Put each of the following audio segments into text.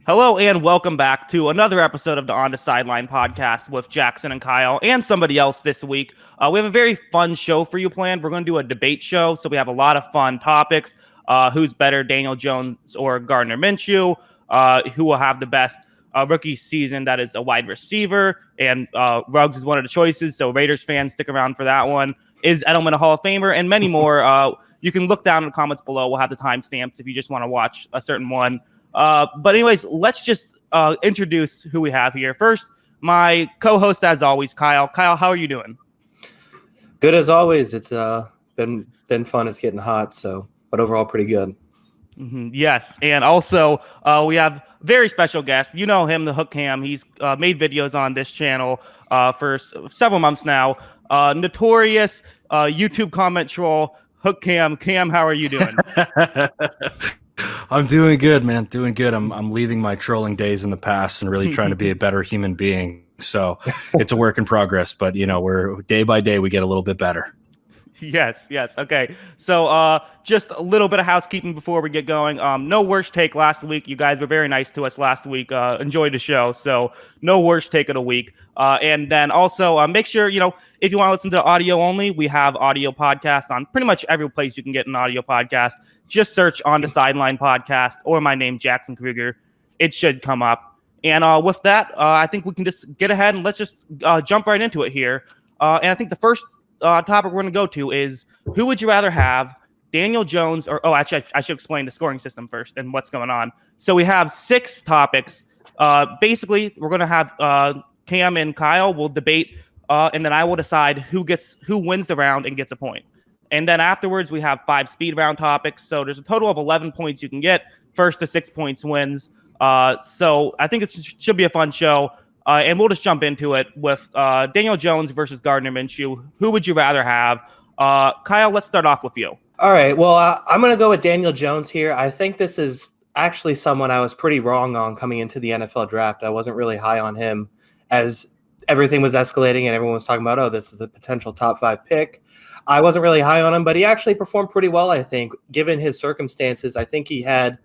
Hello and welcome back to another episode of the On the Sideline podcast with Jackson and Kyle and somebody else this week. We have a very fun show for you planned. We're going to do a debate show, so we have a lot of fun topics. Who's better, Daniel Jones or Gardner Minshew? Who will have the best rookie season that is a wide receiver? And Ruggs is one of the choices, so Raiders fans, stick around for that one. Is Edelman a Hall of Famer? And many more. You can look down in the comments below. We'll have the timestamps if you just want to watch a certain one. But anyways, let's just introduce who we have here. First, my co-host, as always, Kyle. Kyle, how are you doing? Good as always. It's been fun. It's getting hot, but overall pretty good. Mm-hmm. Yes, and also we have very special guest. You know him, the Hook Cam. He's made videos on this channel for several months now. Notorious YouTube comment troll, Hook Cam. Cam, how are you doing? I'm doing good, man. Doing good. I'm leaving my trolling days in the past and really trying to be a better human being. So it's a work in progress, but we're day by day we get a little bit better. Yes. Okay. So just a little bit of housekeeping before we get going. No worst take last week. You guys were very nice to us last week. Enjoyed the show. So no worst take of the week. And then also make sure, if you want to listen to audio only, we have audio podcast on pretty much every place you can get an audio podcast. Just search On the Sideline podcast or my name, Jackson Kruger. It should come up. And with that, I think we can just get ahead and let's just jump right into it here. And I think the first topic we're going to go to is, who would you rather have, Daniel Jones or actually I should explain the scoring system first and what's going on. So we have 6 topics. Basically, we're going to have Cam and Kyle will debate, and then I will decide who wins the round and gets a point. And then afterwards, we have 5 speed round topics. So there's a total of 11 points you can get. First to 6 points wins. So I think it should be a fun show. And we'll just jump into it with Daniel Jones versus Gardner Minshew. Who would you rather have? Kyle, let's start off with you. All right. Well, I'm going to go with Daniel Jones here. I think this is actually someone I was pretty wrong on coming into the NFL draft. I wasn't really high on him as everything was escalating and everyone was talking about, this is a potential top 5 pick. I wasn't really high on him, but he actually performed pretty well, I think, given his circumstances. I think it'd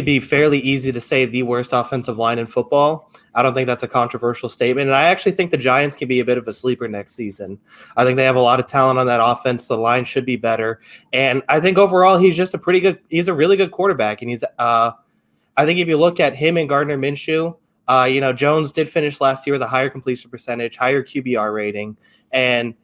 be fairly easy to say the worst offensive line in football. I don't think that's a controversial statement. And I actually think the Giants can be a bit of a sleeper next season. I think they have a lot of talent on that offense. The line should be better. And I think overall he's just he's a really good quarterback. And I think if you look at him and Gardner Minshew, Jones did finish last year with a higher completion percentage, higher QBR rating. And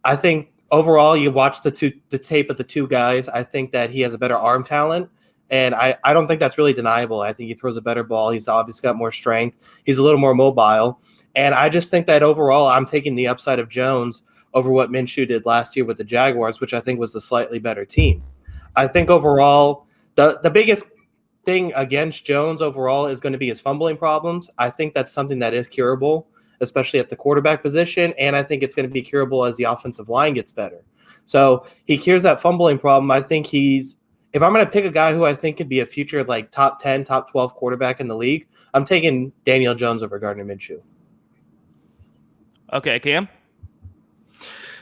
I think overall you watch the tape of the two guys, I think that he has a better arm talent. And I don't think that's really deniable. I think he throws a better ball. He's obviously got more strength. He's a little more mobile. And I just think that overall I'm taking the upside of Jones over what Minshew did last year with the Jaguars, which I think was the slightly better team. I think overall the biggest thing against Jones overall is going to be his fumbling problems. I think that's something that is curable, especially at the quarterback position. And I think it's going to be curable as the offensive line gets better. So he cures that fumbling problem. I think if I'm going to pick a guy who I think could be a future top 10, top 12 quarterback in the league, I'm taking Daniel Jones over Gardner Minshew. Okay, Cam?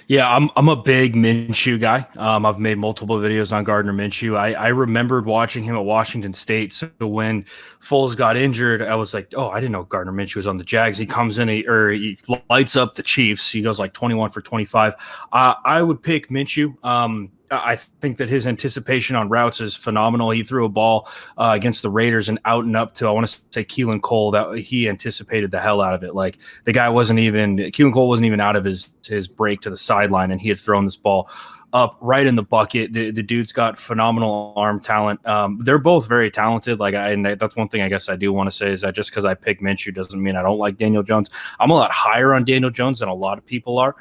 Yeah, I'm a big Minshew guy. I've made multiple videos on Gardner Minshew. I remembered watching him at Washington State. So when Foles got injured, I was like, I didn't know Gardner Minshew was on the Jags. He comes in, he lights up the Chiefs. He goes 21 for 25. I would pick Minshew. I think that his anticipation on routes is phenomenal. He threw a ball against the Raiders and out and up to, I want to say, Keelan Cole, that he anticipated the hell out of it. Like the guy Keelan Cole wasn't even out of his break to the sideline, and he had thrown this ball up right in the bucket. The dude's got phenomenal arm talent. They're both very talented. And that's one thing I guess I do want to say is that just because I pick Minshew doesn't mean I don't like Daniel Jones. I'm a lot higher on Daniel Jones than a lot of people are.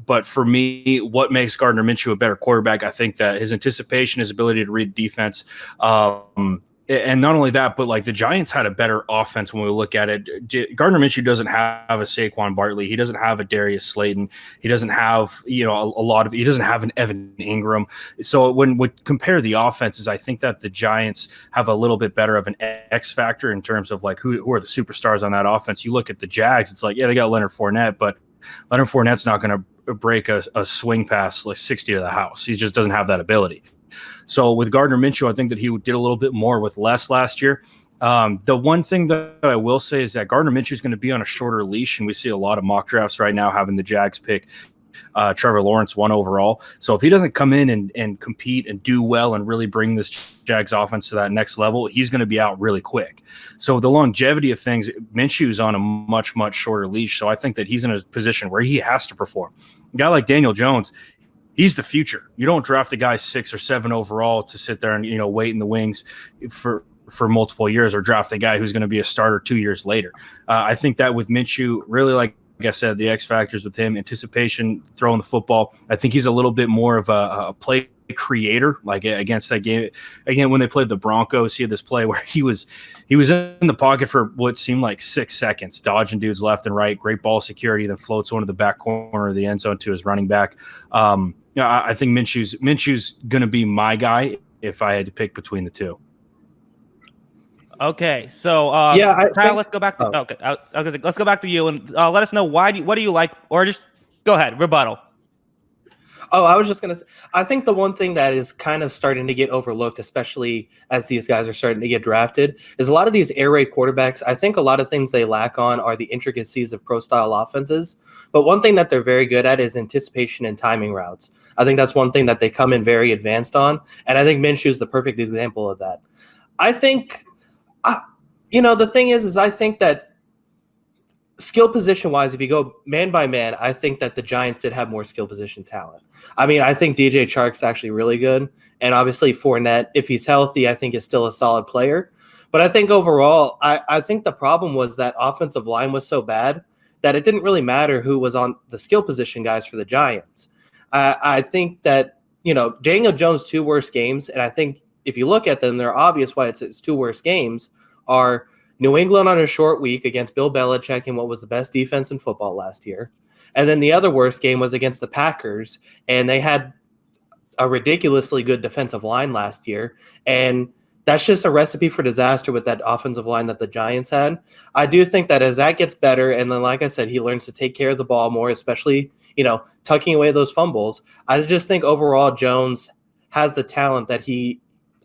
But for me, what makes Gardner Minshew a better quarterback, I think that his anticipation, his ability to read defense, and not only that, but the Giants had a better offense when we look at it. Gardner Minshew doesn't have a Saquon Barkley. He doesn't have a Darius Slayton. He doesn't have, he doesn't have an Evan Ingram. So when we compare the offenses, I think that the Giants have a little bit better of an X factor in terms of who are the superstars on that offense. You look at the Jags, it's they got Leonard Fournette, but Leonard Fournette's not going to break a swing pass 60 to the house. He just doesn't have that ability. So with Gardner Minshew, I think that he did a little bit more with less last year. The one thing that I will say is that Gardner Minshew is going to be on a shorter leash, and we see a lot of mock drafts right now having the Jags pick Trevor Lawrence 1 overall. So if he doesn't come in and compete and do well and really bring this Jags offense to that next level, he's going to be out really quick. So the longevity of things, Minshew's on a much, much shorter leash. So I think that he's in a position where he has to perform. A guy like Daniel Jones, he's the future. You don't draft a guy 6 or 7 overall to sit there and, wait in the wings for multiple years, or draft a guy who's going to be a starter 2 years later. I think that with Minshew, really, like I said, the X factors with him, anticipation, throwing the football. I think he's a little bit more of a play creator, like against that game. Again, when they played the Broncos, he had this play where he was in the pocket for what seemed like 6 seconds, dodging dudes left and right, great ball security, then floats one to the back corner of the end zone to his running back. I think Minshew's going to be my guy if I had to pick between the two. Okay, so Kyle, let's go back to let's go back to you and let us know what do you like, or just go ahead, rebuttal. Oh, I was just going to say, I think the one thing that is kind of starting to get overlooked, especially as these guys are starting to get drafted, is a lot of these air raid quarterbacks. I think a lot of things they lack on are the intricacies of pro style offenses. But one thing that they're very good at is anticipation and timing routes. I think that's one thing that they come in very advanced on. And I think Minshew is the perfect example of that. I think, the thing is I think that skill position wise, if you go man by man, I think that the Giants did have more skill position talent. I mean, I think DJ Chark's actually really good. And obviously Fournette, if he's healthy, I think is still a solid player. But I think overall, I think the problem was that offensive line was so bad that it didn't really matter who was on the skill position guys for the Giants. I think that, Daniel Jones' 2 worst games, and I think if you look at them, they're obvious why it's his 2 worst games, are New England on a short week against Bill Belichick in what was the best defense in football last year. And then the other worst game was against the Packers, and they had a ridiculously good defensive line last year. And that's just a recipe for disaster with that offensive line that the Giants had. I do think that as that gets better, and then, like I said, he learns to take care of the ball more, especially, tucking away those fumbles. I just think overall Jones has the talent that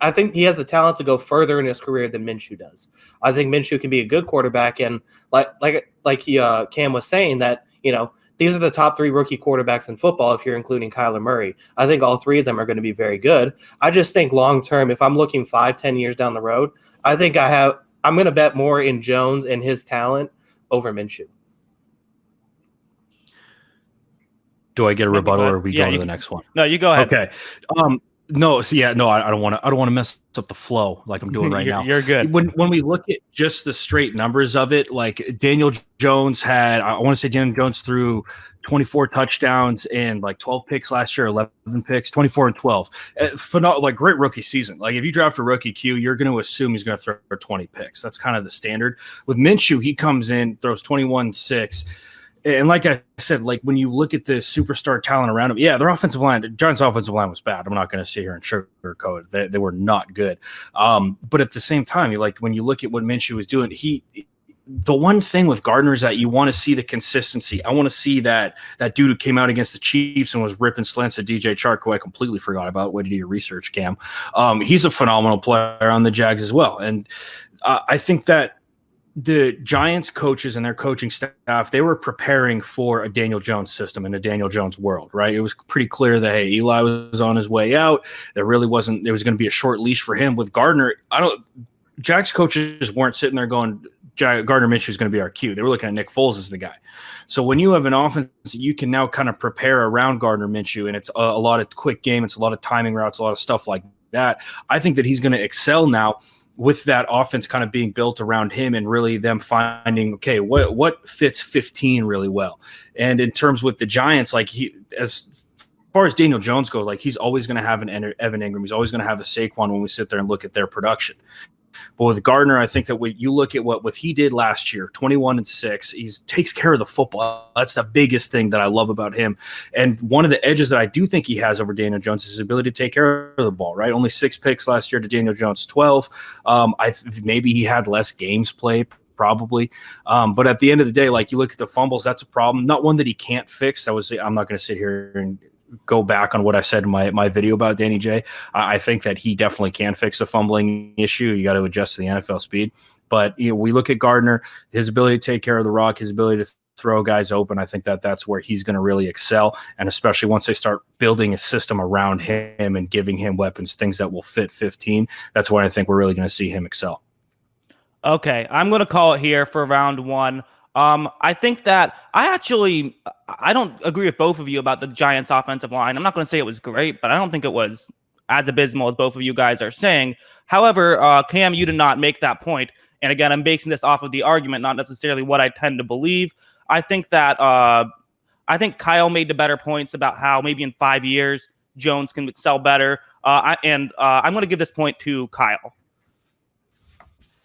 I think he has the talent to go further in his career than Minshew does. I think Minshew can be a good quarterback, and Cam was saying that, these are the top 3 rookie quarterbacks in football if you're including Kyler Murray. I think all 3 of them are going to be very good. I just think long term, if I'm looking 5-10 years down the road, I think I'm going to bet more in Jones and his talent over Minshew. Do I get a rebuttal, or are we going to the next one? No, you go ahead. Okay. No, I don't want to mess up the flow like I'm doing right now. You're good. When we look at just the straight numbers of it, like Daniel Jones threw 24 touchdowns and like 12 picks last year, 11 picks, 24 and 12. Like great rookie season. Like if you draft a rookie Q, you're going to assume he's going to throw 20 picks. That's kind of the standard. With Minshew, he comes in, throws 21-6. And like I said, like when you look at the superstar talent around him, their offensive line, Giants' offensive line was bad. I'm not going to sit here and sugarcoat it. They were not good. But at the same time, when you look at what Minshew was doing, the one thing with Gardner is that you want to see the consistency. I want to see that dude who came out against the Chiefs and was ripping slants at DJ Chark, who I completely forgot about. Way to do your research, Cam. He's a phenomenal player on the Jags as well. And I think that the Giants coaches and their coaching staff, they were preparing for a Daniel Jones system and a Daniel Jones world, right? It was pretty clear that, hey, Eli was on his way out. There was going to be a short leash for him. With Gardner, Jags coaches weren't sitting there going, Gardner Minshew is going to be our Q. They were looking at Nick Foles as the guy. So when you have an offense, you can now kind of prepare around Gardner Minshew, and it's a lot of quick game. It's a lot of timing routes, a lot of stuff like that. I think that he's going to excel now with that offense kind of being built around him, and really them finding, okay, what fits 15 really well. And in terms with the Giants, as far as Daniel Jones goes, like he's always going to have an Evan Ingram. He's always going to have a Saquon when we sit there and look at their production. But with Gardner, I think that when you look at what he did last year, 21-6, he takes care of the football. That's the biggest thing that I love about him. And one of the edges that I do think he has over Daniel Jones is his ability to take care of the ball, right? Only 6 picks last year to Daniel Jones' 12. Maybe he had less games played, probably. But at the end of the day, like you look at the fumbles, that's a problem. Not one that he can't fix. I'm not going to sit here and go back on what I said in my video about Danny J. I think that he definitely can fix the fumbling issue. You got to adjust to the NFL speed. But we look at Gardner, his ability to take care of the rock, his ability to throw guys open. I think that's where he's going to really excel. And especially once they start building a system around him and giving him weapons, things that will fit 15, that's where I think we're really going to see him excel. Okay, I'm going to call it here for round 1. I think that I don't agree with both of you about the Giants offensive line. I'm not going to say it was great, but I don't think it was as abysmal as both of you guys are saying. However, Cam, you did not make that point. And again, I'm basing this off of the argument, not necessarily what I tend to believe. I think that Kyle made the better points about how maybe in 5 years Jones can excel better. I'm going to give this point to Kyle.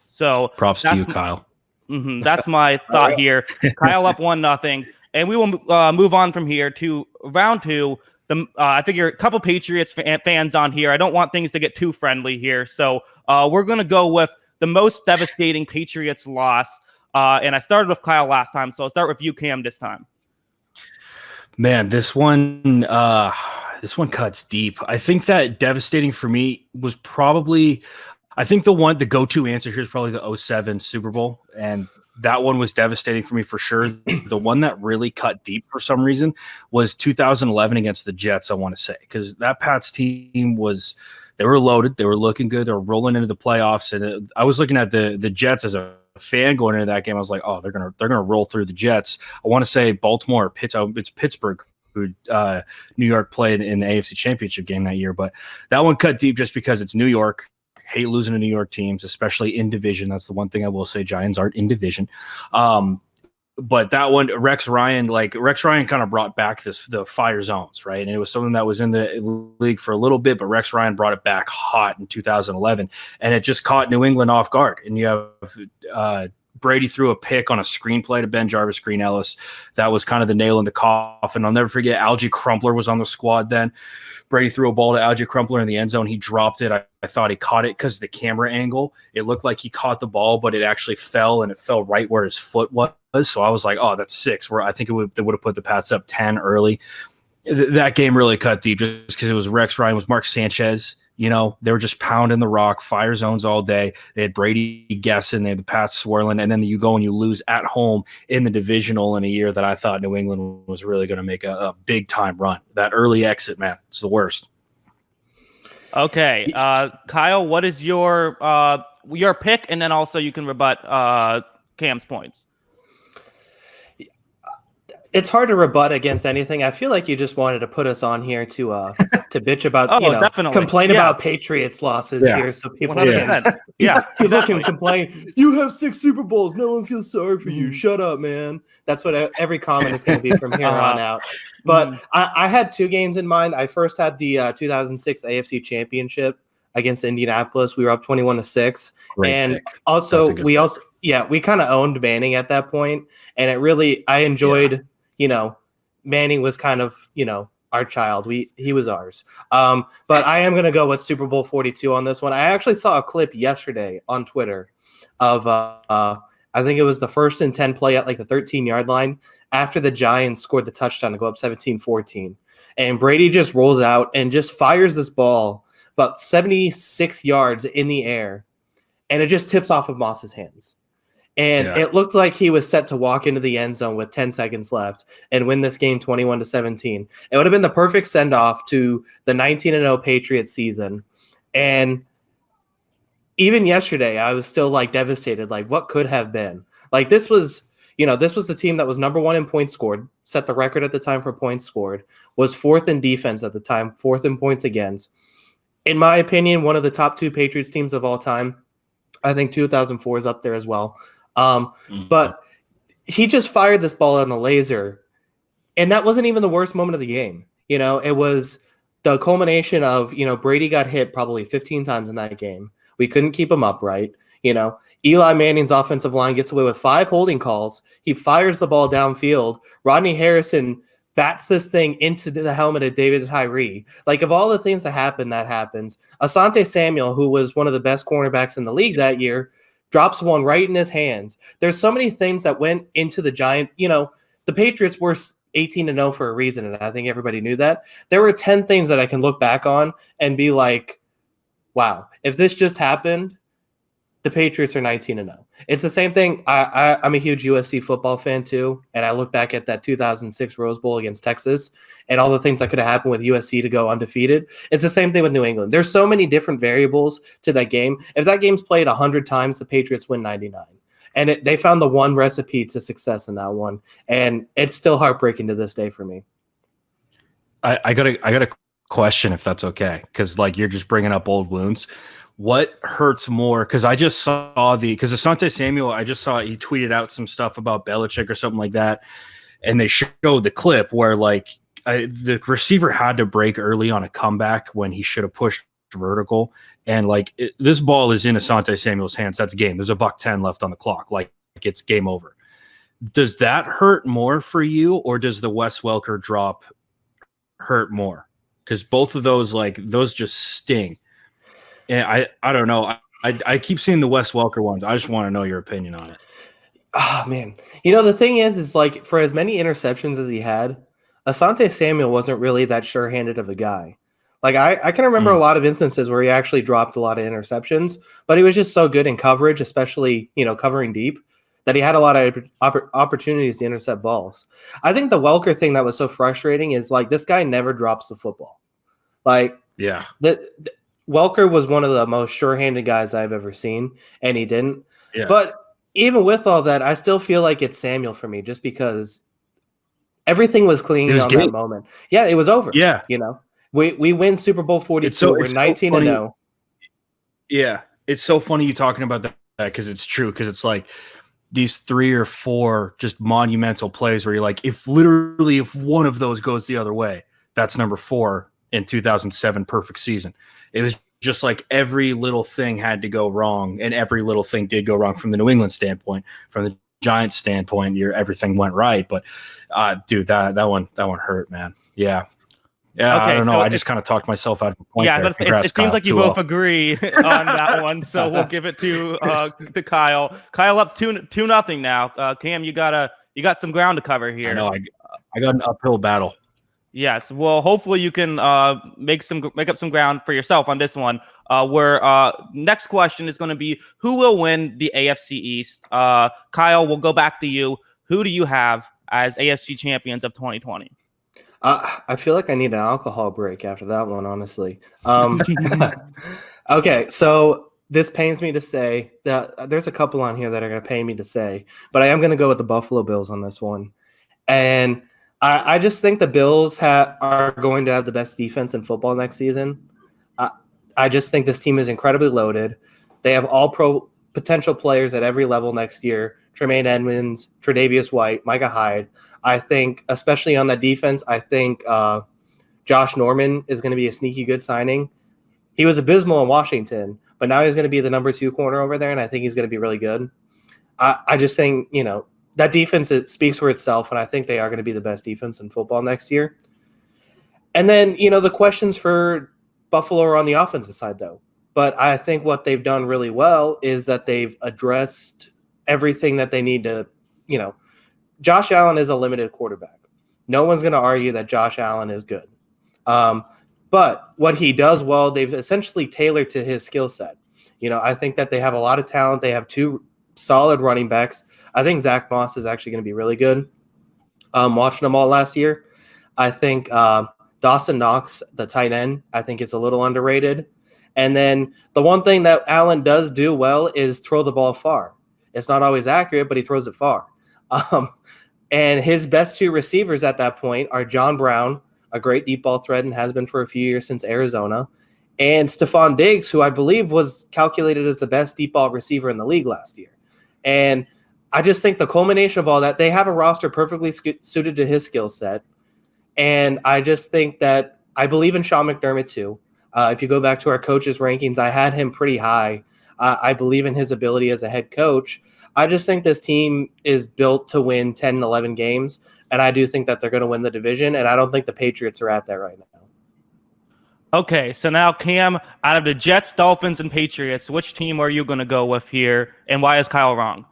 So props to you, Kyle. That's my thought here. Kyle up 1-0, and we will move on from here to round 2. I figure a couple Patriots fans on here. I don't want things to get too friendly here, so we're going to go with the most devastating Patriots loss. And I started with Kyle last time, so I'll start with you, Cam, this time. Man, this one cuts deep. I think that devastating for me was probably, I think the go-to answer here is probably the 2007 Super Bowl, and that one was devastating for me for sure. The one that really cut deep for some reason was 2011 against the Jets, I want to say, because that Pats team they were loaded, they were looking good, they were rolling into the playoffs, and I was looking at the Jets as a fan going into that game. I was like, oh, they're gonna roll through the Jets. I want to say Baltimore, it's Pittsburgh, who New York played in the AFC Championship game that year, but that one cut deep just because it's New York. Hate losing to New York teams, especially in division. That's the one thing I will say. Giants aren't in division. But that one, Rex Ryan kind of brought back the fire zones, right? And it was something that was in the league for a little bit, but Rex Ryan brought it back hot in 2011, and it just caught New England off guard. And you have Brady threw a pick on a screenplay to Ben Jarvis, Green Ellis. That was kind of the nail in the coffin. I'll never forget Algie Crumpler was on the squad then. Brady threw a ball to Algie Crumpler in the end zone. He dropped it. I thought he caught it because of the camera angle. It looked like he caught the ball, but it actually fell, and it fell right where his foot was. So I was like, oh, that's 6. Where I think they would have put the Pats up 10 early. That game really cut deep just because it was Rex Ryan, it was Mark Sanchez. They were just pounding the rock, fire zones all day. They had Brady guessing, they had the Pats swirling, and then you go and you lose at home in the divisional in a year that I thought New England was really going to make a big-time run. That early exit, man, it's the worst. Okay, Kyle, what is your pick? And then also you can rebut Cam's points. It's hard to rebut against anything. I feel like you just wanted to put us on here to bitch about, complain about Patriots losses here, so people can complain. You have 6 Super Bowls. No one feels sorry for you. Shut up, man. That's what every comment is going to be from here on out. But I had 2 games in mind. I first had the 2006 AFC Championship against Indianapolis. We were up 21-6, and also we kind of owned Manning at that point, and I enjoyed. Yeah. Manning was kind of, our child. He was ours. But I am going to go with Super Bowl 42 on this one. I actually saw a clip yesterday on Twitter of, I think it was the 1st and 10 play at like the 13-yard line after the Giants scored the touchdown to go up 17-14. And Brady just rolls out and just fires this ball about 76 yards in the air. And it just tips off of Moss's hands. And it looked like he was set to walk into the end zone with 10 seconds left and win this game 21-17. It would have been the perfect send-off to the 19-0 Patriots season. And even yesterday, I was still devastated. What could have been? This was the team that was number 1 in points scored, set the record at the time for points scored, was 4th in defense at the time, 4th in points against. In my opinion, one of the top 2 Patriots teams of all time. I think 2004 is up there as well. But he just fired this ball on a laser, and that wasn't even the worst moment of the game. It was the culmination of, Brady got hit probably 15 times in that game. We couldn't keep him upright. Eli Manning's offensive line gets away with 5 holding calls. He fires the ball downfield. Rodney Harrison bats this thing into the helmet of David Tyree. Of all the things that happens. Asante Samuel, who was one of the best cornerbacks in the league that year, drops one right in his hands. There's so many things that went into the Giant. The Patriots were 18-0 for a reason, and I think everybody knew that. There were 10 things that I can look back on and be like, wow, if this just happened, the Patriots are 19-0. It's the same thing. I'm a huge USC football fan too, and I look back at that 2006 Rose Bowl against Texas and all the things that could have happened with USC to go undefeated. It's the same thing with New England. There's so many different variables to that game. If that game's played 100 times, the Patriots win 99. And they found the one recipe to success in that one, and it's still heartbreaking to this day for me. I got a question, if that's okay, because like you're just bringing up old wounds. What hurts more? Because I just saw because Asante Samuel, I just saw he tweeted out some stuff about Belichick or something like that, and they showed the clip where like the receiver had to break early on a comeback when he should have pushed vertical, and like this ball is in Asante Samuel's hands. That's game. There's a $1:10 left on the clock. Like it's game over. Does that hurt more for you, or does the Wes Welker drop hurt more? Because both of those, like those just sting. And I don't know. I keep seeing the Wes Welker ones. I just want to know your opinion on it. Oh man, the thing is like for as many interceptions as he had, Asante Samuel wasn't really that sure-handed of a guy. Like I can remember a lot of instances where he actually dropped a lot of interceptions, but he was just so good in coverage, especially covering deep, that he had a lot of opportunities to intercept balls. I think the Welker thing that was so frustrating is like this guy never drops the football. Like yeah, Welker was one of the most sure-handed guys I've ever seen, and he didn't. Yeah. But even with all that, I still feel like it's Samuel for me, just because everything was clean on that moment. Yeah, it was over. Yeah. We win Super Bowl 42. We're 19-0. Yeah. It's so funny you talking about that because it's true, because it's like these 3 or 4 just monumental plays where you're like, if one of those goes the other way, that's number 4 in 2007 perfect season. It was just like every little thing had to go wrong, and every little thing did go wrong from the New England standpoint. From the Giants standpoint, everything went right. But dude, that one hurt, man. Yeah. Yeah, okay, I don't know. So I just kind of talked myself out of the point. Yeah, but it seems like you both agree on that one. So we'll give it to Kyle. Kyle up 2-0 now. Cam, you got some ground to cover here. I know. I got an uphill battle. Yes. Well, hopefully you can make up some ground for yourself on this one. Where next question is going to be, who will win the AFC East? Kyle, we'll go back to you. Who do you have as AFC champions of 2020? I feel like I need an alcohol break after that one, honestly. Okay, so this pains me to say that there's a couple on here that are going to pain me to say, but I am going to go with the Buffalo Bills on this one. And I just think the Bills are going to have the best defense in football next season. I just think this team is incredibly loaded. They have all pro potential players at every level next year. Tremaine Edmonds, Tre'Davious White, Micah Hyde. I think, especially on the defense, I think Josh Norman is going to be a sneaky good signing. He was abysmal in Washington, but now he's going to be the number 2 corner over there, and I think he's going to be really good. I just think, that defense, it speaks for itself, and I think they are going to be the best defense in football next year. And then, the questions for Buffalo are on the offensive side, though. But I think what they've done really well is that they've addressed everything that they need to, Josh Allen is a limited quarterback. No one's going to argue that Josh Allen is good. But what he does well, they've essentially tailored to his skill set. I think that they have a lot of talent. They have 2 solid running backs. I think Zach Moss is actually going to be really good. Watching them all last year, I think Dawson Knox, the tight end, I think it's a little underrated. And then the one thing that Allen does do well is throw the ball far. It's not always accurate, but he throws it far. And his best 2 receivers at that point are John Brown, a great deep ball threat and has been for a few years since Arizona, and Stephon Diggs, who I believe was calculated as the best deep ball receiver in the league last year. And I just think the culmination of all that, they have a roster perfectly suited to his skill set. And I just think that I believe in Sean McDermott too. If you go back to our coaches' rankings, I had him pretty high. I believe in his ability as a head coach. I just think this team is built to win 10 and 11 games, and I do think that they're going to win the division, and I don't think the Patriots are at that right now. Okay, so now, Cam, out of the Jets, Dolphins, and Patriots, which team are you going to go with here, and why is Kyle wrong?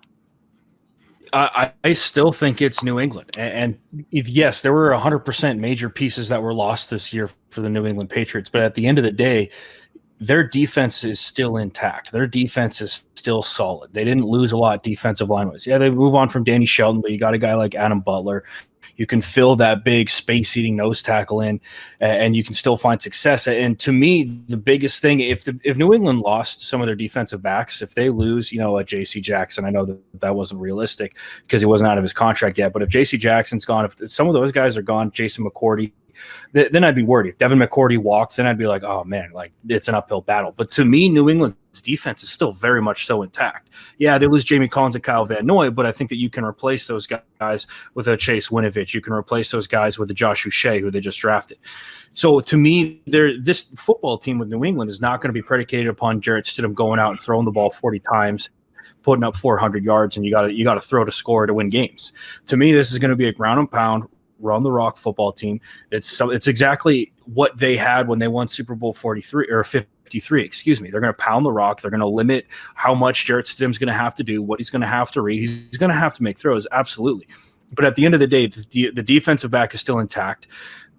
I still think it's New England. And if, yes, there were 100% major pieces that were lost this year for the New England Patriots. But at the end of the day, their defense is still intact. Their defense is still solid. They didn't lose a lot defensive line-wise. Yeah, they move on from Danny Shelton, but you got a guy like Adam Butler. You can fill that big space-eating nose tackle in, and you can still find success. And to me, the biggest thing, if New England lost some of their defensive backs, if they lose, a J.C. Jackson, I know that wasn't realistic because he wasn't out of his contract yet, but if J.C. Jackson's gone, if some of those guys are gone, Jason McCourty, then I'd be worried. If Devin McCourty walked, then I'd be like, oh, man, like it's an uphill battle. But to me, New England's defense is still very much so intact. Yeah, they lose Jamie Collins and Kyle Van Noy, but I think that you can replace those guys with a Chase Winovich. You can replace those guys with a Josh Uche, who they just drafted. So to me, this football team with New England is not going to be predicated upon Jarrett Stidham going out and throwing the ball 40 times, putting up 400 yards, and you got to throw to score to win games. To me, this is going to be a ground and pound, run the rock football team. It's exactly what they had when they won Super Bowl 43 or 53. Excuse me. They're going to pound the rock. They're going to limit how much Jarrett Stidham's going to have to do, what he's going to have to read. He's going to have to make throws, absolutely. But at the end of the day, the defensive back is still intact.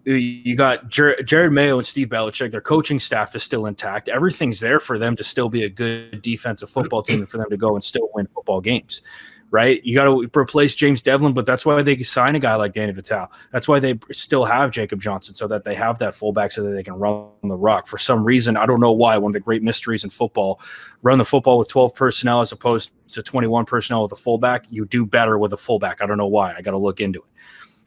You got Jared Mayo and Steve Belichick. Their coaching staff is still intact. Everything's there for them to still be a good defensive football team and for them to go and still win football games. Right? You got to replace James Devlin, but that's why they sign a guy like Danny Vitale. That's why they still have Jacob Johnson, so that they have that fullback so that they can run the rock. For some reason, I don't know why, one of the great mysteries in football, run the football with 12 personnel as opposed to 21 personnel with a fullback. You do better with a fullback. I don't know why. I got to look into it.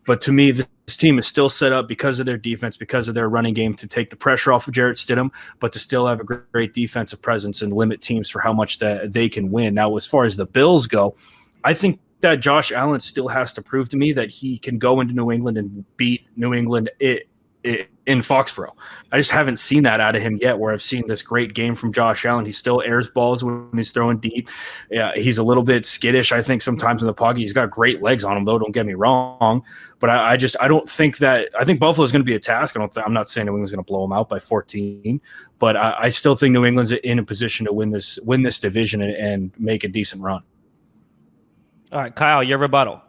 But to me, this team is still set up because of their defense, because of their running game, to take the pressure off of Jarrett Stidham, but to still have a great defensive presence and limit teams for how much that they can win. Now, as far as the Bills go, I think that Josh Allen still has to prove to me that he can go into New England and beat New England in Foxborough. I just haven't seen that out of him yet, where I've seen this great game from Josh Allen. He still airs balls when he's throwing deep. Yeah, he's a little bit skittish, I think, sometimes in the pocket. He's got great legs on him, though, don't get me wrong. But I don't think that – I think Buffalo's going to be a task. I'm not saying New England's going to blow them out by 14, but I still think New England's in a position to win this division and make a decent run. All right, Kyle, your rebuttal.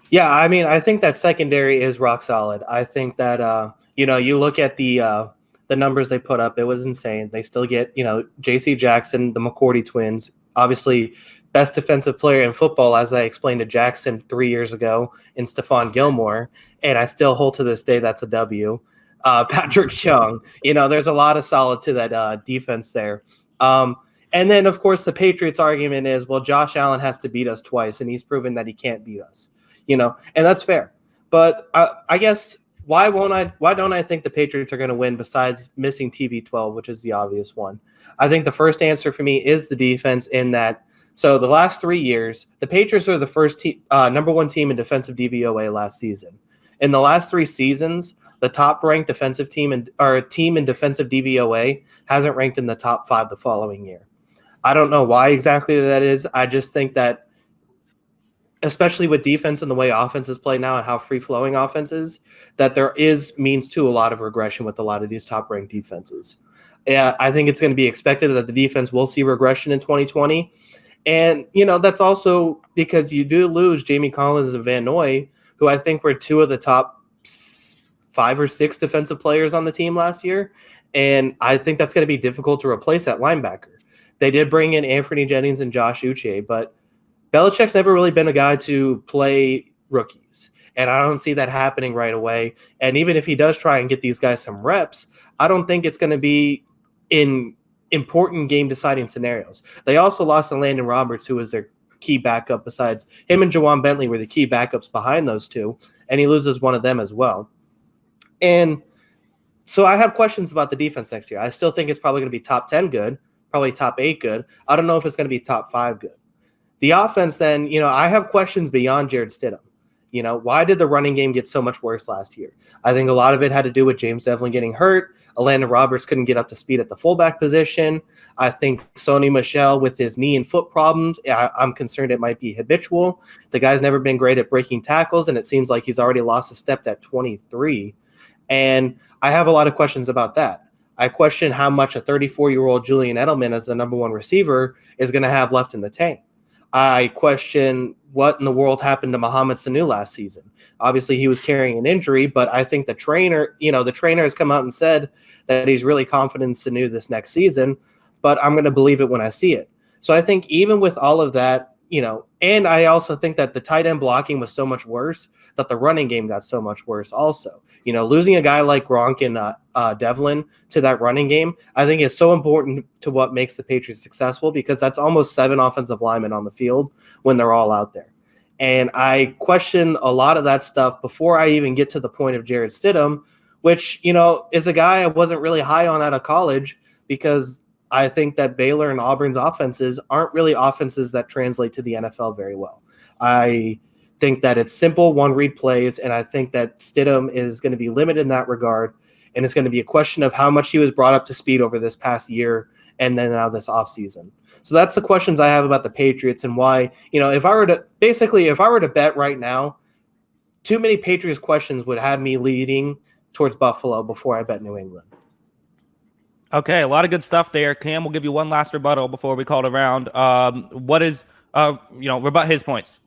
Yeah, I mean, I think that secondary is rock solid. I think that you look at the numbers they put up, it was insane. They still get, J.C. Jackson, the McCourty twins, obviously best defensive player in football, as I explained to Jackson 3 years ago, in Stephon Gilmore, and I still hold to this day that's a W. Patrick Chung, there's a lot of solid to that defense there. And then, of course, the Patriots' argument is, well, Josh Allen has to beat us twice, and he's proven that he can't beat us, and that's fair. But I guess why don't I think the Patriots are going to win besides missing TB12, which is the obvious one? I think the first answer for me is the defense in that. So the last 3 years, the Patriots were the first number one team in defensive DVOA last season. In the last 3 seasons, the top-ranked defensive team in defensive DVOA hasn't ranked in the top 5 the following year. I don't know why exactly that is. I just think that, especially with defense and the way offenses play now and how free-flowing offense is, that there means to a lot of regression with a lot of these top-ranked defenses. Yeah, I think it's going to be expected that the defense will see regression in 2020. And, that's also because you do lose Jamie Collins and Van Noy, who I think were 2 of the top 5 or 6 defensive players on the team last year. And I think that's going to be difficult to replace that linebacker. They did bring in Anthony Jennings and Josh Uche, but Belichick's never really been a guy to play rookies. And I don't see that happening right away. And even if he does try and get these guys some reps, I don't think it's going to be in important game-deciding scenarios. They also lost to Landon Roberts, who was their key backup. Besides him and Jawan Bentley were the key backups behind those two, and he loses one of them as well. And so I have questions about the defense next year. I still think it's probably going to be top 10 good, probably top 8 good. I don't know if it's going to be top 5 good. The offense then, I have questions beyond Jarrett Stidham. Why did the running game get so much worse last year? I think a lot of it had to do with James Devlin getting hurt. Landon Roberts couldn't get up to speed at the fullback position. I think Sony Michel with his knee and foot problems, I'm concerned it might be habitual. The guy's never been great at breaking tackles, and it seems like he's already lost a step at 23. And I have a lot of questions about that. I question how much a 34-year-old Julian Edelman as the number 1 receiver is going to have left in the tank. I question what in the world happened to Mohamed Sanu last season. Obviously, he was carrying an injury, but I think the trainer has come out and said that he's really confident in Sanu this next season, but I'm going to believe it when I see it. So I think even with all of that, and I also think that the tight end blocking was so much worse that the running game got so much worse also. Losing a guy like Gronk and Devlin to that running game, I think is so important to what makes the Patriots successful, because that's almost 7 offensive linemen on the field when they're all out there. And I question a lot of that stuff before I even get to the point of Jarrett Stidham, which, is a guy I wasn't really high on out of college, because I think that Baylor and Auburn's offenses aren't really offenses that translate to the NFL very well. I think that it's simple one-read plays, and I think that Stidham is going to be limited in that regard, and it's going to be a question of how much he was brought up to speed over this past year and then now this offseason. So that's the questions I have about the Patriots, and why, if I were to bet right now, too many Patriots questions would have me leading towards Buffalo before I bet New England. Okay, a lot of good stuff there. Cam, we'll give you one last rebuttal before we call it around. What is, rebut his points?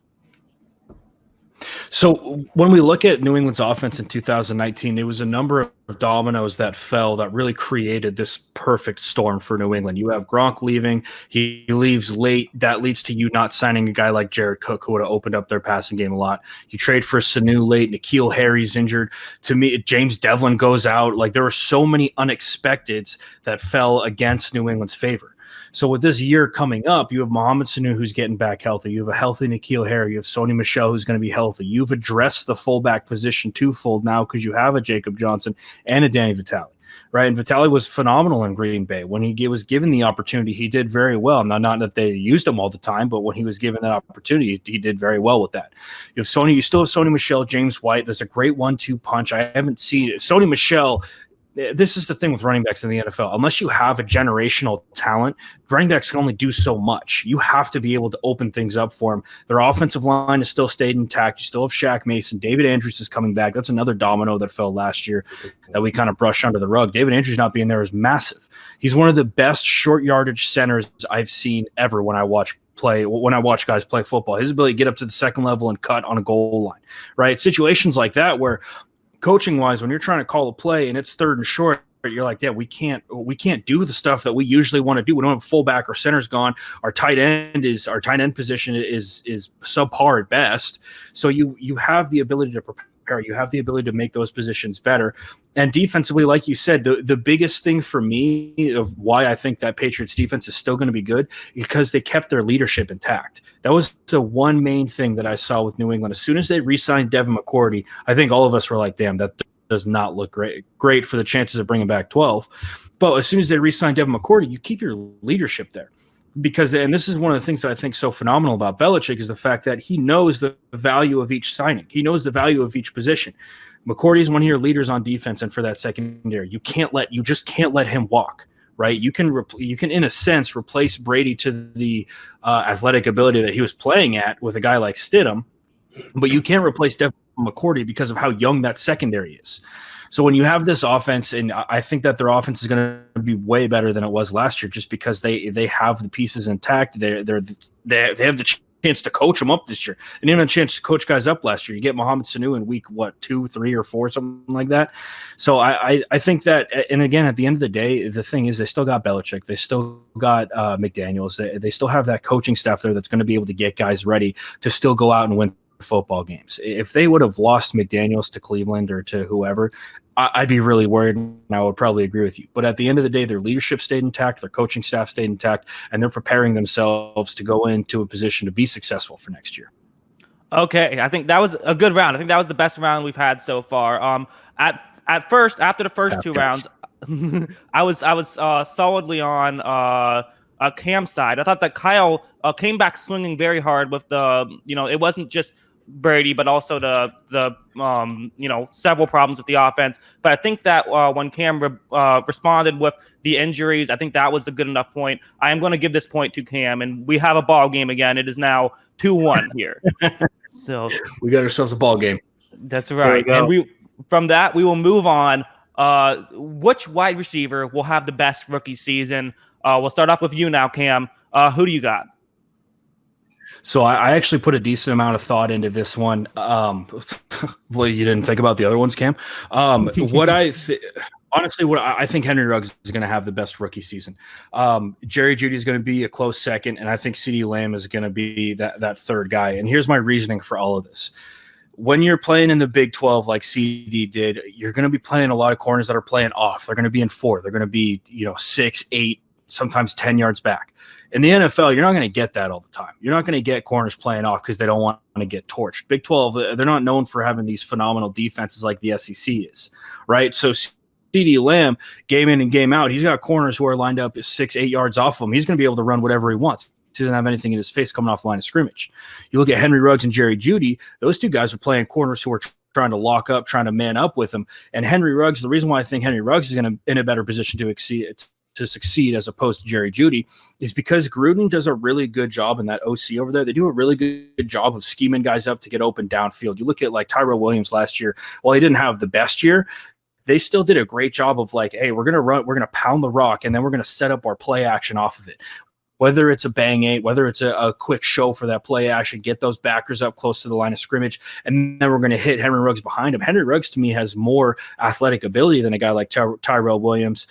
So when we look at New England's offense in 2019, there was a number of dominoes that fell that really created this perfect storm for New England. You have Gronk leaving. He leaves late. That leads to you not signing a guy like Jared Cook, who would have opened up their passing game a lot. You trade for Sanu late. N'Keal Harry's injured. To me, James Devlin goes out. Like, there were so many unexpecteds that fell against New England's favor. So with this year coming up, you have Mohamed Sanu, who's getting back healthy. You have a healthy N'Keal Harry. You have Sony Michel, who's going to be healthy. You've addressed the fullback position twofold now because you have a Jacob Johnson and a Danny Vitale, right? And Vitale was phenomenal in Green Bay. When he was given the opportunity, he did very well. Now, not that they used him all the time, but when he was given that opportunity, he did very well with that. You still have Sony Michel, James White. There's a great 1-2 punch. I haven't seen it. Sony Michel. This is the thing with running backs in the NFL. Unless you have a generational talent, running backs can only do so much. You have to be able to open things up for them. Their offensive line has still stayed intact. You still have Shaq Mason. David Andrews is coming back. That's another domino that fell last year that we kind of brushed under the rug. David Andrews not being there is massive. He's one of the best short yardage centers I've seen ever when I watch guys play football. His ability to get up to the second level and cut on a goal line, right? Situations like that where coaching wise, when you're trying to call a play and it's 3rd and short, you're like, yeah, we can't do the stuff that we usually want to do. We don't have fullback, or center's gone. Our tight end position is subpar at best. So you have the ability to prepare. You have the ability to make those positions better. And defensively, like you said, the biggest thing for me of why I think that Patriots defense is still going to be good, because they kept their leadership intact. That was the one main thing that I saw with New England. As soon as they re-signed Devin McCourty, I think all of us were like, damn, that does not look great for the chances of bringing back 12. But as soon as they re-signed Devin McCourty, you keep your leadership there. Because, and this is one of the things that I think so phenomenal about Belichick, is the fact that he knows the value of each signing. He knows the value of each position. McCourty is one of your leaders on defense, and for that secondary, you just can't let him walk, right? You can in a sense replace Brady to the athletic ability that he was playing at with a guy like Stidham, but you can't replace Devin McCourty because of how young that secondary is. So when you have this offense, and I think that their offense is going to be way better than it was last year, just because they have the pieces intact. They have the chance to coach them up this year. They didn't have a chance to coach guys up last year. You get Mohamed Sanu in week 2, 3, or 4, something like that. So I think that, and again, at the end of the day, the thing is they still got Belichick. They still got McDaniels. They still have that coaching staff there that's going to be able to get guys ready to still go out and win football games. If they would have lost McDaniels to Cleveland or to whoever, I'd be really worried, and I would probably agree with you. But at the end of the day, their leadership stayed intact, their coaching staff stayed intact, and they're preparing themselves to go into a position to be successful for next year. Okay, I think that was a good round. I think that was the best round we've had so far. At first, after the first two rounds, I was solidly on Cam's side. I thought that Kyle came back swinging very hard with the, it wasn't just Brady, but also the several problems with the offense. But I think that when Cam responded with the injuries, I think that was the good enough point. I am going to give this point to Cam, and we have a ball game again. It is now 2-1 here. So we got ourselves a ball game. That's right. And from that we will move on. Which wide receiver will have the best rookie season? We'll start off with you now, Cam. Who do you got? So I actually put a decent amount of thought into this one. Well, you didn't think about the other ones, Cam. Honestly, what I think Henry Ruggs is going to have the best rookie season. Jerry Jeudy is going to be a close second, and I think CeeDee Lamb is going to be that third guy. And here's my reasoning for all of this. When you're playing in the Big 12 like CD did, you're going to be playing a lot of corners that are playing off. They're going to be in 4. They're going to be 6, 8, sometimes 10 yards back. In the NFL, you're not going to get that all the time. You're not going to get corners playing off because they don't want to get torched. Big 12, they're not known for having these phenomenal defenses like the SEC is, right? So CeeDee Lamb, game in and game out, he's got corners who are lined up 6, 8 yards off of him. He's going to be able to run whatever he wants. He doesn't have anything in his face coming off the line of scrimmage. You look at Henry Ruggs and Jerry Jeudy, those two guys are playing corners who are trying to lock up, trying to man up with him. And Henry Ruggs, the reason why I think Henry Ruggs is going to in a better position to succeed as opposed to Jerry Jeudy is because Gruden does a really good job in that OC over there. They do a really good job of scheming guys up to get open downfield. You look at like Tyrell Williams last year, while he didn't have the best year, they still did a great job of like, hey, we're going to pound the rock, and then we're going to set up our play action off of it. Whether it's a bang 8, whether it's a quick show for that play action, get those backers up close to the line of scrimmage, and then we're going to hit Henry Ruggs behind him. Henry Ruggs, to me, has more athletic ability than a guy like Tyrell Williams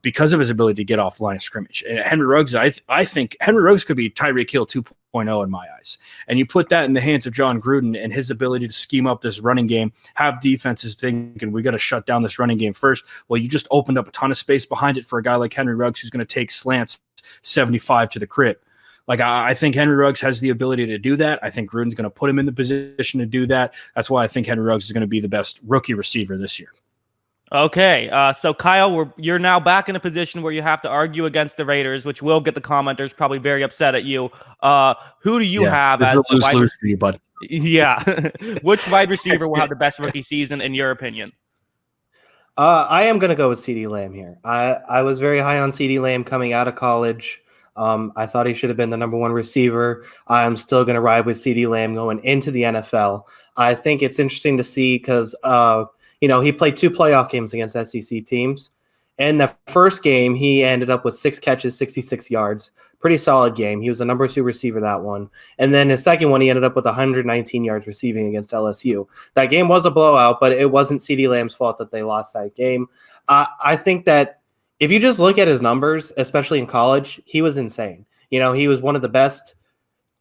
because of his ability to get off the line of scrimmage. And Henry Ruggs, I think Henry Ruggs could be Tyreek Hill 2.0 in my eyes. And you put that in the hands of John Gruden and his ability to scheme up this running game, have defenses thinking we got to shut down this running game first. Well, you just opened up a ton of space behind it for a guy like Henry Ruggs who's going to take slants 75 to the crib. Like, I think Henry Ruggs has the ability to do that. I think Gruden's going to put him in the position to do that. That's why I think Henry Ruggs is going to be the best rookie receiver this year. Okay, so Kyle, you're now back in a position where you have to argue against the Raiders, which will get the commenters probably very upset at you. Who do you have as the lose for you, bud? Yeah, which wide receiver will have the best rookie season in your opinion? I am going to go with CeeDee Lamb here. I was very high on CeeDee Lamb coming out of college. I thought he should have been the number 1 receiver. I'm still going to ride with CeeDee Lamb going into the NFL. I think it's interesting to see because he played 2 playoff games against SEC teams. In the first game, he ended up with 6 catches, 66 yards. Pretty solid game. He was the number 2 receiver that one. And then his second one, he ended up with 119 yards receiving against LSU. That game was a blowout, but it wasn't CeeDee Lamb's fault that they lost that game. I think that if you just look at his numbers, especially in college, he was insane. He was one of the best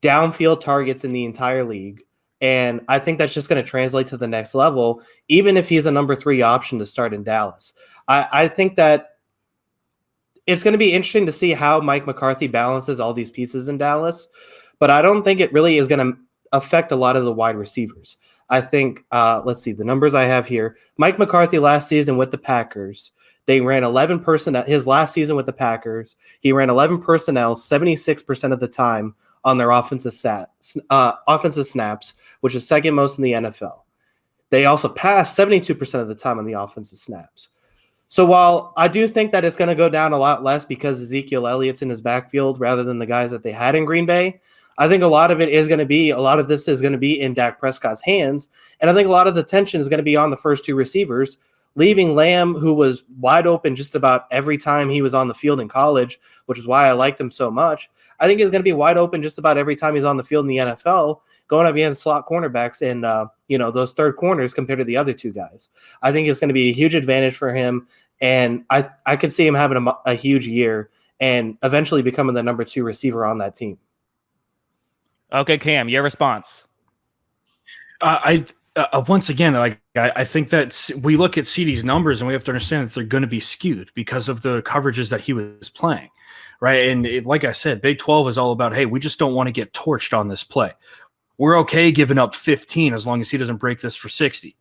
downfield targets in the entire league. And I think that's just going to translate to the next level, even if he's a number 3 option to start in Dallas. I think that it's going to be interesting to see how Mike McCarthy balances all these pieces in Dallas, but I don't think it really is going to affect a lot of the wide receivers. I think, let's see, the numbers I have here. Mike McCarthy last season with the Packers, they ran 11 personnel. His last season with the Packers, he ran 11 personnel 76% of the time on their offensive snaps, which is second most in the NFL. They also passed 72% of the time on the offensive snaps. So while I do think that it's going to go down a lot less because Ezekiel Elliott's in his backfield rather than the guys that they had in Green Bay, I think a lot of this is going to be in Dak Prescott's hands. And I think a lot of the tension is going to be on the first 2 receivers, leaving Lamb, who was wide open just about every time he was on the field in college, which is why I liked him so much. I think he's going to be wide open just about every time he's on the field in the NFL, going up against slot cornerbacks and those third corners compared to the other 2 guys. I think it's going to be a huge advantage for him, and I could see him having a huge year and eventually becoming the number 2 receiver on that team. Okay, Cam, your response. Once again, I think that we look at CeeDee's numbers and we have to understand that they're going to be skewed because of the coverages that he was playing, right? And like I said, Big 12 is all about, hey, we just don't want to get torched on this play. We're okay giving up 15 as long as he doesn't break this for 60.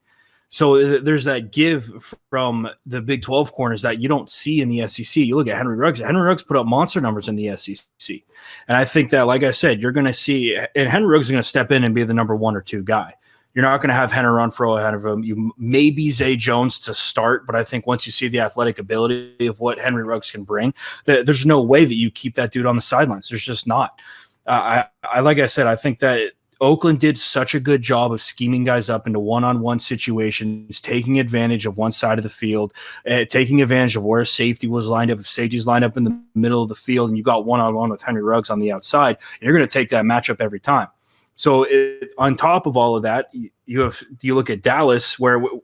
So there's that give from the Big 12 corners that you don't see in the SEC. You look at Henry Ruggs. Henry Ruggs put up monster numbers in the SEC. And I think that, like I said, you're going to see – and Henry Ruggs is going to step in and be the number 1 or 2 guy. You're not going to have Henry Renfrow ahead of him. You maybe Zay Jones to start, but I think once you see the athletic ability of what Henry Ruggs can bring, there's no way that you keep that dude on the sidelines. There's just not. Like I said, I think that Oakland did such a good job of scheming guys up into one-on-one situations, taking advantage of one side of the field, taking advantage of where safety was lined up. If safety's lined up in the middle of the field and you got one-on-one with Henry Ruggs on the outside, you're going to take that matchup every time. So on top of all of that, you look at Dallas, where do